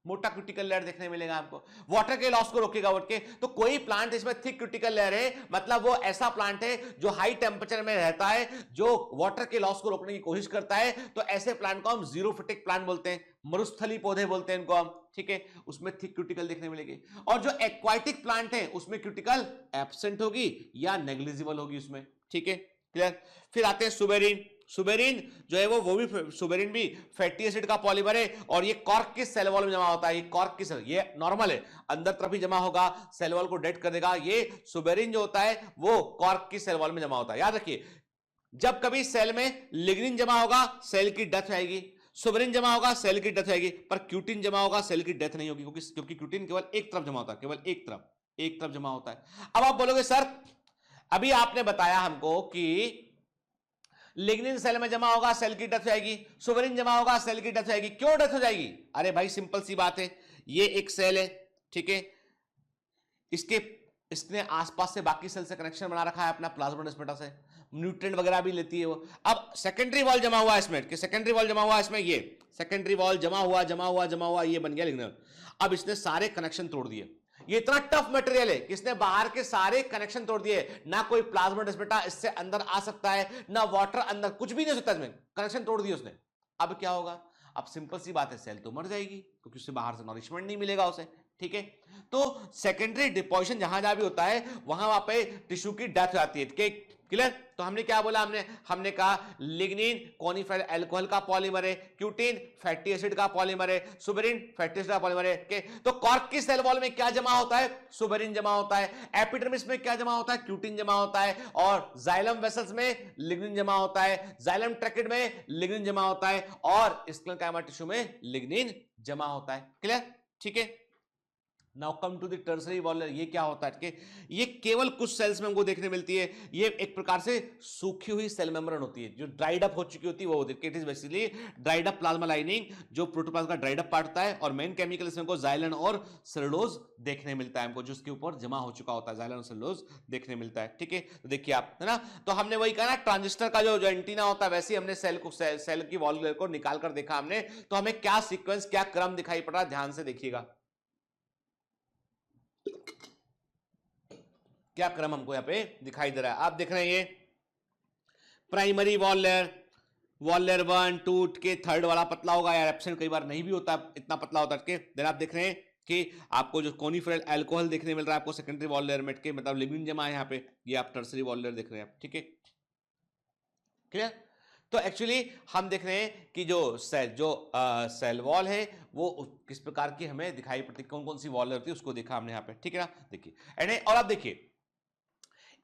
मोटा क्यूटिकल लेयर देखने मिलेगा आपको, वाटर के लॉस को रोकेगा उठ के। तो कोई प्लांट इसमें थिक क्यूटिकल लेयर है, मतलब वो ऐसा प्लांट है जो हाई टेम्परेचर में रहता है, जो वाटर के लॉस को रोकने की कोशिश करता है। तो ऐसे प्लांट को हम जीरोफिटिक प्लांट बोलते हैं, मरुस्थली पौधे बोलते हैं इनको हम, ठीक है। उसमें थिक क्यूटिकल देखने मिलेगी। और जो एक्वाटिक प्लांट है उसमें क्यूटिकल एब्सेंट होगी या नेग्लिजिबल होगी उसमें, ठीक है, क्लियर। फिर आते हैं सुबेरिन। सुबेरिन जो है वो भी, सुबेरिन भी फैटी एसिड का पॉलीमर है, और ये कॉर्क की सेल वॉल में जमा होता है। ये कॉर्क की सेल, ये नॉर्मल है, अंदर तरफ ही जमा होगा, सेल वॉल को डेड कर देगा। ये सुबेरिन जो होता है वो कॉर्क की सेल वॉल में जमा होता है। याद रखिए, जब कभी सेल में लिग्निन जमा होगा सेल की डेथ आएगी, सुबेरिन जमा होगा सेल की डेथ आएगी, पर क्यूटिन जमा होगा सेल की डेथ नहीं होगी, क्योंकि क्यूटिन केवल एक तरफ जमा होता है, केवल एक तरफ जमा होता है। अब आप बोलोगे सर अभी आपने बताया हमको कि लिग्निन सेल में जमा होगा सेल की डेथ हो जाएगी, सुबेरिन जमा होगा सेल की डेथ हो जाएगी, क्यों डेथ हो जाएगी। अरे भाई सिंपल सी बात है, ये एक सेल है, ठीक है, इसने आसपास से बाकी सेल से कनेक्शन बना रखा है अपना प्लाज्मोडेस्माटा से, न्यूट्रिएंट वगैरह भी लेती है वो। अब सेकेंडरी वॉल जमा हुआ इसमें, कि सेकेंडरी वॉल जमा हुआ इसमें, ये सेकेंडरी वॉल जमा हुआ, ये बन गया लिग्निन। अब इसने सारे कनेक्शन तोड़ दिए, ये इतना टफ मटेरियल है कि इसने बाहर के सारे कनेक्शन तोड़ दिए, ना कोई प्लाज्मोडेस्माटा इससे अंदर आ सकता है, ना वाटर अंदर, कुछ भी नहीं हो सकता इसमें, कनेक्शन तोड़ दिए उसने। अब क्या होगा, अब सिंपल सी बात है, सेल तो मर जाएगी क्योंकि उससे बाहर से नॉरिशमेंट नहीं मिलेगा उसे, ठीक है। तो सेकेंडरी डिपोजिशन जहां जहां भी होता है वहां पे टिश्यू की डेथ हो जाती है, क्लियर। तो हमने क्या बोला, हमने कहा लिग्निन कॉनिफेरल अल्कोहल का पॉलीमर है, क्यूटिन फैटी एसिड का पॉलीमर है, सुबेरिन फैटी एसिड का पॉलीमर है। तो कॉर्क की सेल वॉल में क्या जमा होता है, सुबेरिन जमा होता है, एपिडर्मिस में क्या जमा होता है, क्यूटिन जमा होता है, और जाइलम वेसल्स में लिग्निन जमा होता है, जाइलम ट्रैकेट में लिग्निन जमा होता है, और स्क्लेरोकाइमा टिश्यू में लिग्निन जमा होता है, क्लियर, ठीक है। Now come to the tertiary wall layer. ये क्या होता है कि ये केवल कुछ सेल्स में हमको देखने मिलती है, ये एक प्रकार से सूखी हुई सेल मेम्ब्रेन होती है, जो ड्राइड अप हो चुकी होती है वो होती है। It is basically dried up plasma lining, जो प्रोटोप्लाज्म का ड्राइड अप पार्ट होता है, और मेन केमिकल इसमें को जाइलिन और सेलुलोज देखने मिलता है हमको, जो उसके ऊपर जमा हो चुका होता है, जाइलिन और सेलुलोज देखने मिलता है, ठीक है। तो देखिए आप, है ना, तो हमने वही कहा ना, ट्रांजिस्टर का जो एंटीना होता है वैसे ही हमने सेल की वॉल लेयर को निकाल कर देखा हमने, तो हमें क्या सीक्वेंस, क्या क्रम दिखाई पड़ रहा है, ध्यान से देखिएगा क्या क्रम हमको यहां पे दिखाई दे रहा है। आप देख रहे हैं ये प्राइमरी वॉल लेयर 1 2 के थर्ड वाला पतला होगा, या एब्सेंट कई बार नहीं भी होता, इतना पतला होता है। देन आप देख रहे हैं कि आपको जो कॉनिफेरल अल्कोहल देखने मिल रहा है आपको सेकेंडरी वॉल लेयर में, के मतलब लिग्निन जमा है यहाँ पे, ये आप टर्सरी वॉल लेयर देख रहे हैं, ठीक है, क्लियर। तो एक्चुअली हम देख रहे हैं कि जो सेल वॉल है वो किस प्रकार की हमें दिखाई पड़ती, कौन कौन सी वॉल होती है उसको देखा हमने यहाँ पे, ठीक है ना। देखिए एंड और आप देखिए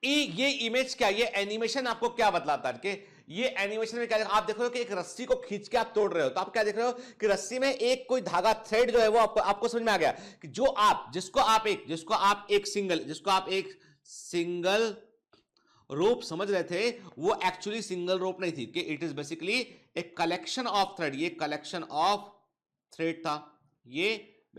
ये इमेज क्या, ये एनिमेशन आपको क्या बतलाता है कि ये एनिमेशन में क्या आप देख रहे हो कि एक रस्सी को खींच के आप तोड़ रहे हो, तो आप क्या देख रहे हो कि रस्सी में एक कोई धागा थ्रेड जो है वो आपको समझ में आ गया कि जिसको आप एक सिंगल रोप समझ रहे थे वो एक्चुअली सिंगल रोप नहीं थी, कि it is basically a collection of thread, ये कलेक्शन ऑफ थ्रेड था, ये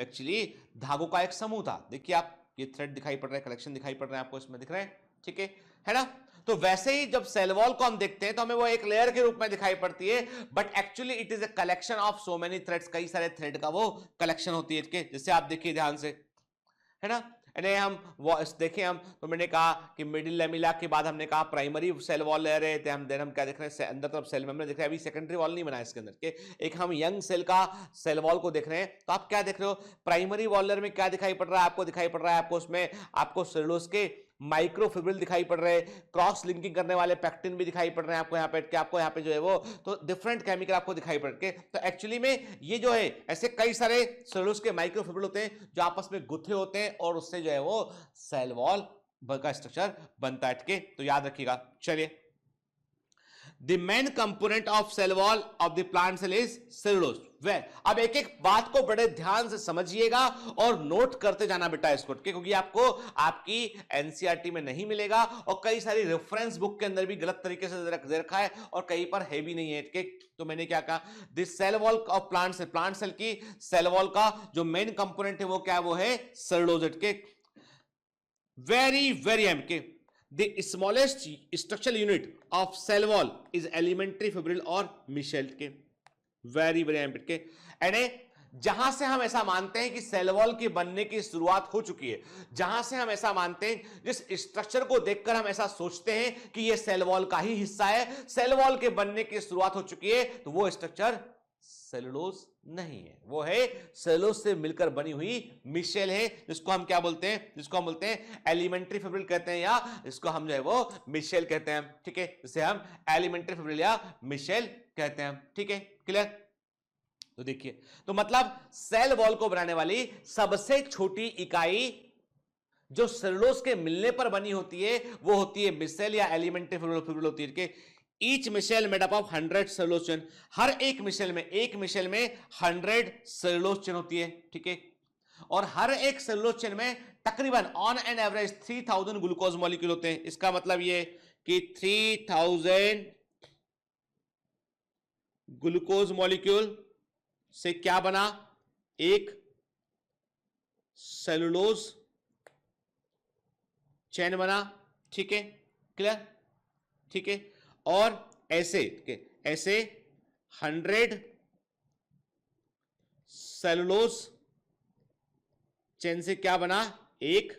एक्चुअली धागों का एक समूह था। देखिए आप ये थ्रेड दिखाई पड़ रहा है, कलेक्शन दिखाई पड़ रहा है आपको इसमें दिख रहा है, ठीक है ना। तो वैसे ही जब सेल वॉल को हम देखते हैं तो हमें वो एक लेयर के रूप में दिखाई पड़ती है, but actually it is a collection of so many threads, कई सारे थ्रेड का वो कलेक्शन होती है, जैसे आप देखिए ध्यान से, है ना। हम देखें, हम तो मैंने कहा कि मिडिल लेमिला के बाद हमने कहा प्राइमरी सेल वॉल ले रहे थे, हम क्या देख रहे हैं अंदर तरफ सेल मेम्ब्रेन दिख रहा है, अभी सेकेंडरी वॉल नहीं बना इसके अंदर के, एक हम यंग सेल का सेल वॉल को देख रहे हैं। तो आप क्या देख रहे हो, प्राइमरी वॉलर में क्या दिखाई पड़ रहा है आपको उसमें आपको सेलुलोज के माइक्रोफिब्रिल दिखाई पड़ रहे हैं, क्रॉस लिंकिंग करने वाले पैक्टिन भी दिखाई पड़ रहे हैं आपको यहाँ पे जो है वो, तो डिफरेंट केमिकल आपको दिखाई पड़ के, तो एक्चुअली में ये जो है ऐसे कई सारे सेलुलोज के माइक्रोफिब्रिल होते हैं जो आपस में गुथे होते हैं और उससे जो है वो सेल वॉल का स्ट्रक्चर बनता है, तो याद रखिएगा। चलिए, The main component of cell wall of the plant cell is cellulose. अब एक एक बात को बड़े ध्यान से समझिएगा और नोट करते जाना बेटा इसको, क्योंकि आपको आपकी एनसीईआरटी में नहीं मिलेगा और कई सारी रेफरेंस बुक के अंदर भी गलत तरीके से दे रखा है और कहीं पर है भी नहीं है। तो मैंने क्या कहा, this cell wall of plant cell की सेल वॉल का जो मेन कंपोनेंट है वो क्या है, वो है सेलुलोज के। Very very um The smallest structural unit of cell wall is elementary fibril or Michel के, very very important के। एंड जहां से हम ऐसा मानते हैं कि सेल वॉल के बनने की शुरुआत हो चुकी है, जहां से हम ऐसा मानते हैं, जिस स्ट्रक्चर को देखकर हम ऐसा सोचते हैं कि ये सेल वॉल का ही हिस्सा है, सेल वॉल के बनने की शुरुआत हो चुकी है, तो वो स्ट्रक्चर सेलुलोज नहीं है, वो है सेलुलोज से मिलकर बनी हुई मिशेल है, जिसको हम क्या बोलते हैं, एलिमेंट्री फिब्रिल कहते हैं, या इसको हम जो है वो मिशेल कहते हैं, ठीक है, जिसे हम एलिमेंट्री फिब्रिल या मिशेल कहते हैं, ठीक है, क्लियर। तो देखिए, तो मतलब सेल वॉल को बनाने वाली सबसे छोटी इकाई जो सेलुलोज के मिलने पर बनी होती है वो होती है मिशेल या एलिमेंट्री फिब्रिल होती है। Each micelle made up of 100 cellulose chain, हर एक मिशेल में 100 सेलुलोज चेन होती है, ठीक है, और हर एक सेलुलोज चेन में तकरीबन on an average 3000 glucose molecule होते हैं। इसका मतलब ये कि 3000 ग्लूकोज मॉलिक्यूल से क्या बना, एक सेलुलोज चेन बना, ठीक है, क्लियर, ठीक है। और ऐसे 100 सेलुलोज चेन से क्या बना, एक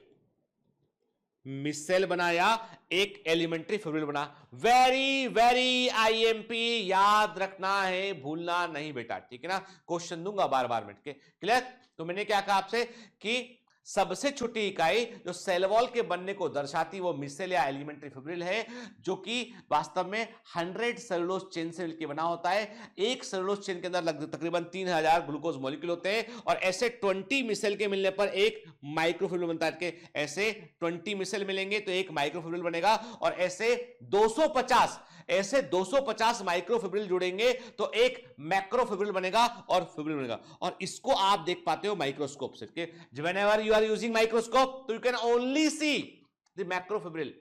मिशेल बना या एक एलिमेंट्री फिब्रिल बना। वेरी वेरी आईएमपी याद रखना है, भूलना नहीं बेटा, ठीक है ना, क्वेश्चन दूंगा बार बार मिनट के, क्लियर। तो मैंने क्या कहा आपसे कि सबसे छोटी इकाई जो सेल वॉल के बनने को दर्शाती वो मिशेल या एलिमेंट्री फिब्रिल है, जो कि वास्तव में 100 सेलुलोज चेन से मिलकर बना होता है। एक सेलुलोज चेन के अंदर तकरीबन 3000 ग्लूकोज मॉलिक्यूल होते हैं और ऐसे 20 मिशेल के मिलने पर एक माइक्रोफिब्रिल बनता है। ऐसे 20 मिशेल मिलेंगे तो एक माइक्रोफिब्रिल बनेगा और ऐसे 250 माइक्रोफिब्रिल जुड़ेंगे तो एक मैक्रोफिब्रिल बनेगा और फिब्रिल बनेगा। और इसको आप देख पाते हो माइक्रोस्कोप से। Whenever you are using microscope तो you can only see the macrofibril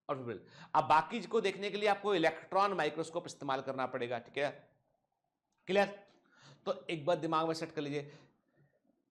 और फिब्रिल। अब बाकी को देखने के लिए आपको इलेक्ट्रॉन माइक्रोस्कोप इस्तेमाल करना पड़ेगा, ठीक है, क्लियर। तो एक बात दिमाग में सेट कर लीजिए,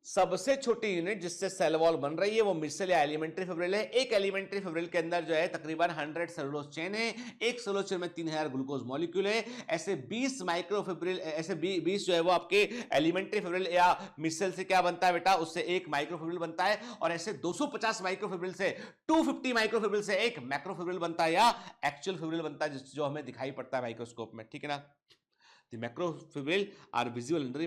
सबसे छोटी यूनिट जिससे सेल वॉल बन रही है वो मिशेल या एलिमेंट्री फिब्रिल है। एक एलिमेंट्री फिब्रिल के अंदर जो है तकरीबन 100 सेलुलोज चेन है, एक सेलुलोज चेन में 3000 ग्लूकोज मॉलिक्यूल है। ऐसे 20 माइक्रोफिब्रिल, ऐसे 20 जो है वो आपके एलिमेंट्री फिब्रिल या मिशेल से क्या बनता है बेटा, उससे एक माइक्रोफिब्रिल बनता है। और ऐसे 250 माइक्रोफिब्रिल से 250 माइक्रोफिब्रिल से एक मैक्रोफिब्रिल बनता है या एक्चुअल फिब्रिल बनता है, जो हमें दिखाई पड़ता है माइक्रोस्कोप में, ठीक है ना। The macrofibril are visible under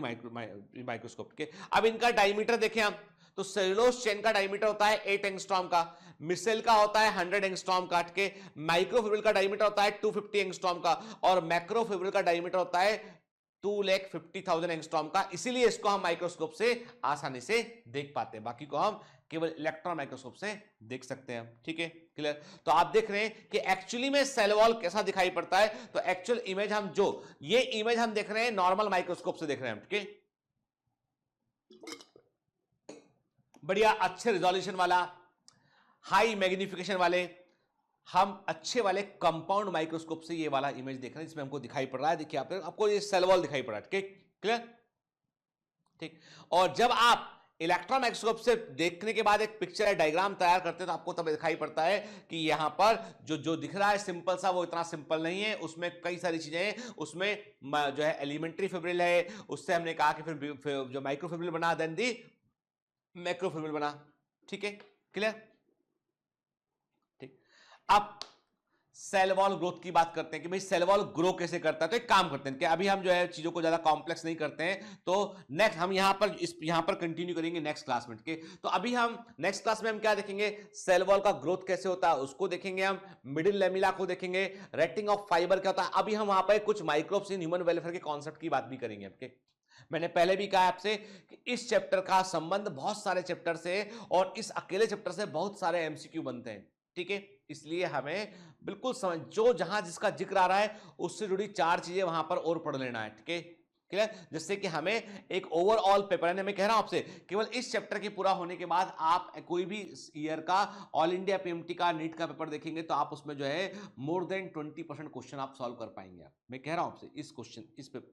microscope के। अब इनका डायमीटर देखें हम, तो सेलुलोज चेन का डायमीटर होता है 8 एंगस्ट्रॉम का, मिसेल का होता है 100 एंगस्ट्रॉम का के, माइक्रोफिब्रिल का डायमीटर होता है 250 एंगस्ट्रॉम का, और मैक्रोफिब्रिल का डायमीटर होता है 2,50,000 एंगस्ट्रॉम का। इसीलिए इसको हम माइक्रोस्कोप से आसानी से देख पाते हैं, बाकी को हम केवल इलेक्ट्रॉन माइक्रोस्कोप से देख सकते हैं। ठीक है, क्लियर। तो आप देख रहे हैं कि एक्चुअली में सेल वॉल कैसा दिखाई पड़ता है। तो एक्चुअल इमेज हम जो ये इमेज हम देख रहे हैं नॉर्मल माइक्रोस्कोप से देख रहे हैं। ठीक है, बढ़िया अच्छे रिजोल्यूशन वाला, हाई मैग्निफिकेशन वाले, हम अच्छे वाले कंपाउंड माइक्रोस्कोप से ये वाला इमेज देख रहे हैं, जिसमें हमको दिखाई पड़ रहा है। देखिए आपको ये सेल वॉल दिखाई पड़ रहा है। ठीक है, क्लियर। ठीक, और जब आप इलेक्ट्रॉन माइक्रोस्कोप से देखने के बाद एक पिक्चर या डायग्राम तैयार करते हैं तो आपको तब दिखाई पड़ता है कि यहां पर जो दिख रहा है सिंपल सा, वो इतना सिंपल नहीं है, उसमें कई सारी चीजें हैं। उसमें जो है एलिमेंट्री फिब्रिल है, उससे हमने कहा कि फिर जो माइक्रोफिब्रिल बना, देन दी मैक्रोफिब्रिल बना। ठीक है, क्लियर। ठीक, अब सेल वॉल ग्रोथ की बात करते हैं कि भाई सेल वॉल ग्रो कैसे करता है। तो एक काम करते हैं कि अभी हम जो है चीजों को ज्यादा कॉम्प्लेक्स नहीं करते हैं, तो नेक्स्ट हम यहां पर कंटिन्यू करेंगे नेक्स्ट क्लास में। के तो अभी हम नेक्स्ट क्लास में हम क्या देखेंगे, सेल वॉल का ग्रोथ कैसे होता है उसको देखेंगे, हम मिडिल लेमिला को देखेंगे, रेटिंग ऑफ फाइबर क्या होता है। अभी हम वहां पर कुछ माइक्रोब्स इन ह्यूमन वेलफेयर के कॉन्सेप्ट की बात भी करेंगे आपके। मैंने पहले भी कहा आपसे कि इस चैप्टर का संबंध बहुत सारे चैप्टर से, और इस अकेले चैप्टर से बहुत सारे एमसीक्यू बनते हैं। ठीक है, इसलिए हमें बिल्कुल समझ जो जहां जिसका जिक्र आ रहा है उससे जुड़ी 4 चीजें वहां पर और पढ़ लेना है। ठीक है, क्लियर, जिससे कि हमें एक ओवरऑल पेपर है। मैं कह रहा हूं आपसे केवल इस चैप्टर के पूरा होने के बाद आप कोई भी ईयर का ऑल इंडिया पीएमटी का नीट का पेपर देखेंगे तो आप उसमें जो है मोर देन 20% क्वेश्चन आप सॉल्व कर पाएंगे। मैं कह रहा हूं आपसे इस क्वेश्चन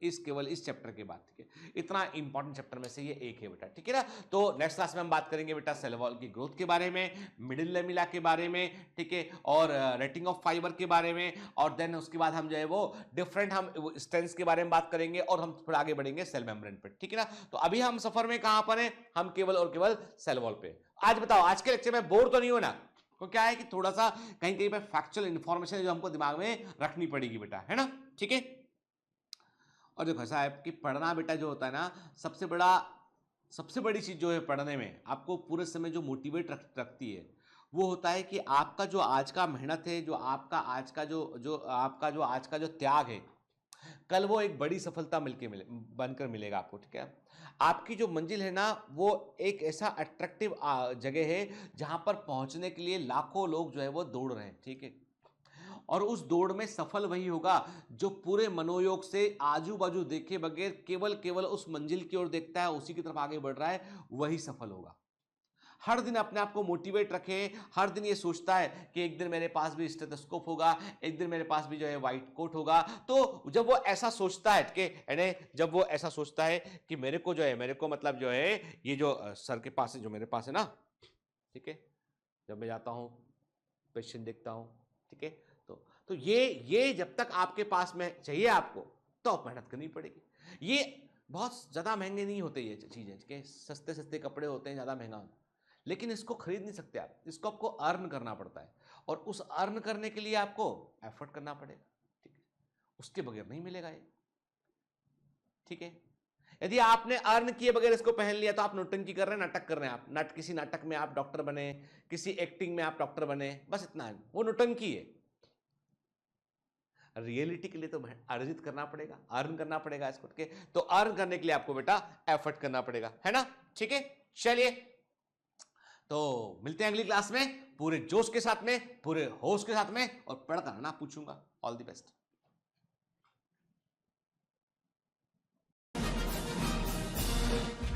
इस केवल इस चैप्टर के बाद। ठीक है, इतना इंपॉर्टेंट चैप्टर में से ये एक है बेटा। ठीक है ना, तो नेक्स्ट क्लास में हम बात करेंगे बेटा सेल वॉल की ग्रोथ के बारे में, मिडिल लेमिला के बारे में, ठीक है, और रेटिंग ऑफ फाइबर के बारे में, और देन उसके बाद हम जो है वो डिफरेंट हम स्ट्रेंथ्स के बारे में बात करेंगे, और हम फिर आगे बढ़ेंगे सेल मेम्ब्रेन पे। ठीक है ना, तो अभी हम सफर में कहां पर हैं, हम केवल और केवल सेल वॉल पे। आज बताओ आज के लेक्चर में बोर तो नहीं हो ना, तो क्या है कि थोड़ा सा कहीं कहीं पे फैक्चुअल इंफॉर्मेशन जो हमको दिमाग में रखनी पड़ेगी बेटा, है ना। ठीक है, और देखो साहब कि पढ़ना बेटा जो होता है ना, सबसे बड़ी चीज जो है पढ़ने में आपको पूरे समय जो मोटिवेट रखती है वो होता है कि आपका जो आज का मेहनत है, जो आपका आज का जो त्याग है, कल वो एक बड़ी सफलता बनकर मिलेगा आपको। ठीक है, आपकी जो मंजिल है ना वो एक ऐसा अट्रैक्टिव जगह है जहां पर पहुंचने के लिए लाखों लोग जो है वो दौड़ रहे हैं। ठीक है, और उस दौड़ में सफल वही होगा जो पूरे मनोयोग से आजू बाजू देखे बगैर केवल उस मंजिल की ओर देखता है, उसी की तरफ आगे बढ़ रहा है, वही सफल होगा। हर दिन अपने आप को मोटिवेट रखें, हर दिन ये सोचता है कि एक दिन मेरे पास भी स्टेथोस्कोप होगा, एक दिन मेरे पास भी जो है व्हाइट कोट होगा। तो जब वो ऐसा सोचता है कि मेरे को मतलब जो है ये जो सर के पास है, जो मेरे पास है ना, ठीक है, जब मैं जाता हूँ पेशेंट देखता हूँ, ठीक है, तो ये जब तक आपके पास में चाहिए आपको तो मेहनत करनी पड़ेगी। ये बहुत ज्यादा महंगे नहीं होते ये चीजें, ठीक है, सस्ते कपड़े होते हैं, ज्यादा महंगा, लेकिन इसको खरीद नहीं सकते आप, इसको आपको अर्न करना पड़ता है, और उस अर्न करने के लिए आपको एफर्ट करना पड़ेगा। ठीक है, उसके बगैर नहीं मिलेगा ये। ठीक है, यदि आपने अर्न किए बगैर इसको पहन लिया तो आप नौटंकी कर रहे हैं, नाटक कर रहे हैं। आप किसी नाटक में आप डॉक्टर बने, किसी एक्टिंग में आप डॉक्टर बने, बस इतना है, वो नौटंकी है। रियलिटी के लिए तो अर्जित करना पड़ेगा, अर्न करना पड़ेगा इसको। के तो अर्न करने के लिए आपको बेटा एफर्ट करना पड़ेगा, है ना। ठीक है, चलिए तो मिलते हैं अगली क्लास में पूरे जोश के साथ में, पूरे होश के साथ में, और पढ़कर ना पूछूंगा। All the best.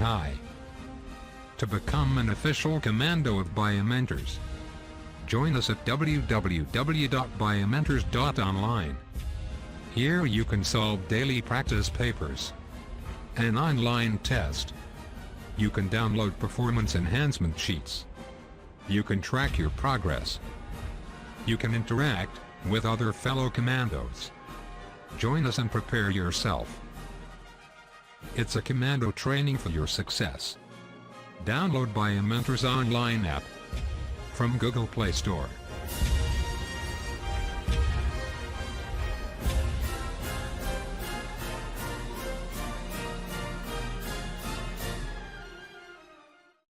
Hi. To become an official commando of Biomentors, join us at www.biomentors.online. Here you can solve daily practice papers, an online test. You can download performance enhancement sheets. You can track your progress. You can interact with other fellow commandos. Join us and prepare yourself. It's a commando training for your success. Download Biomentors online app from Google Play Store.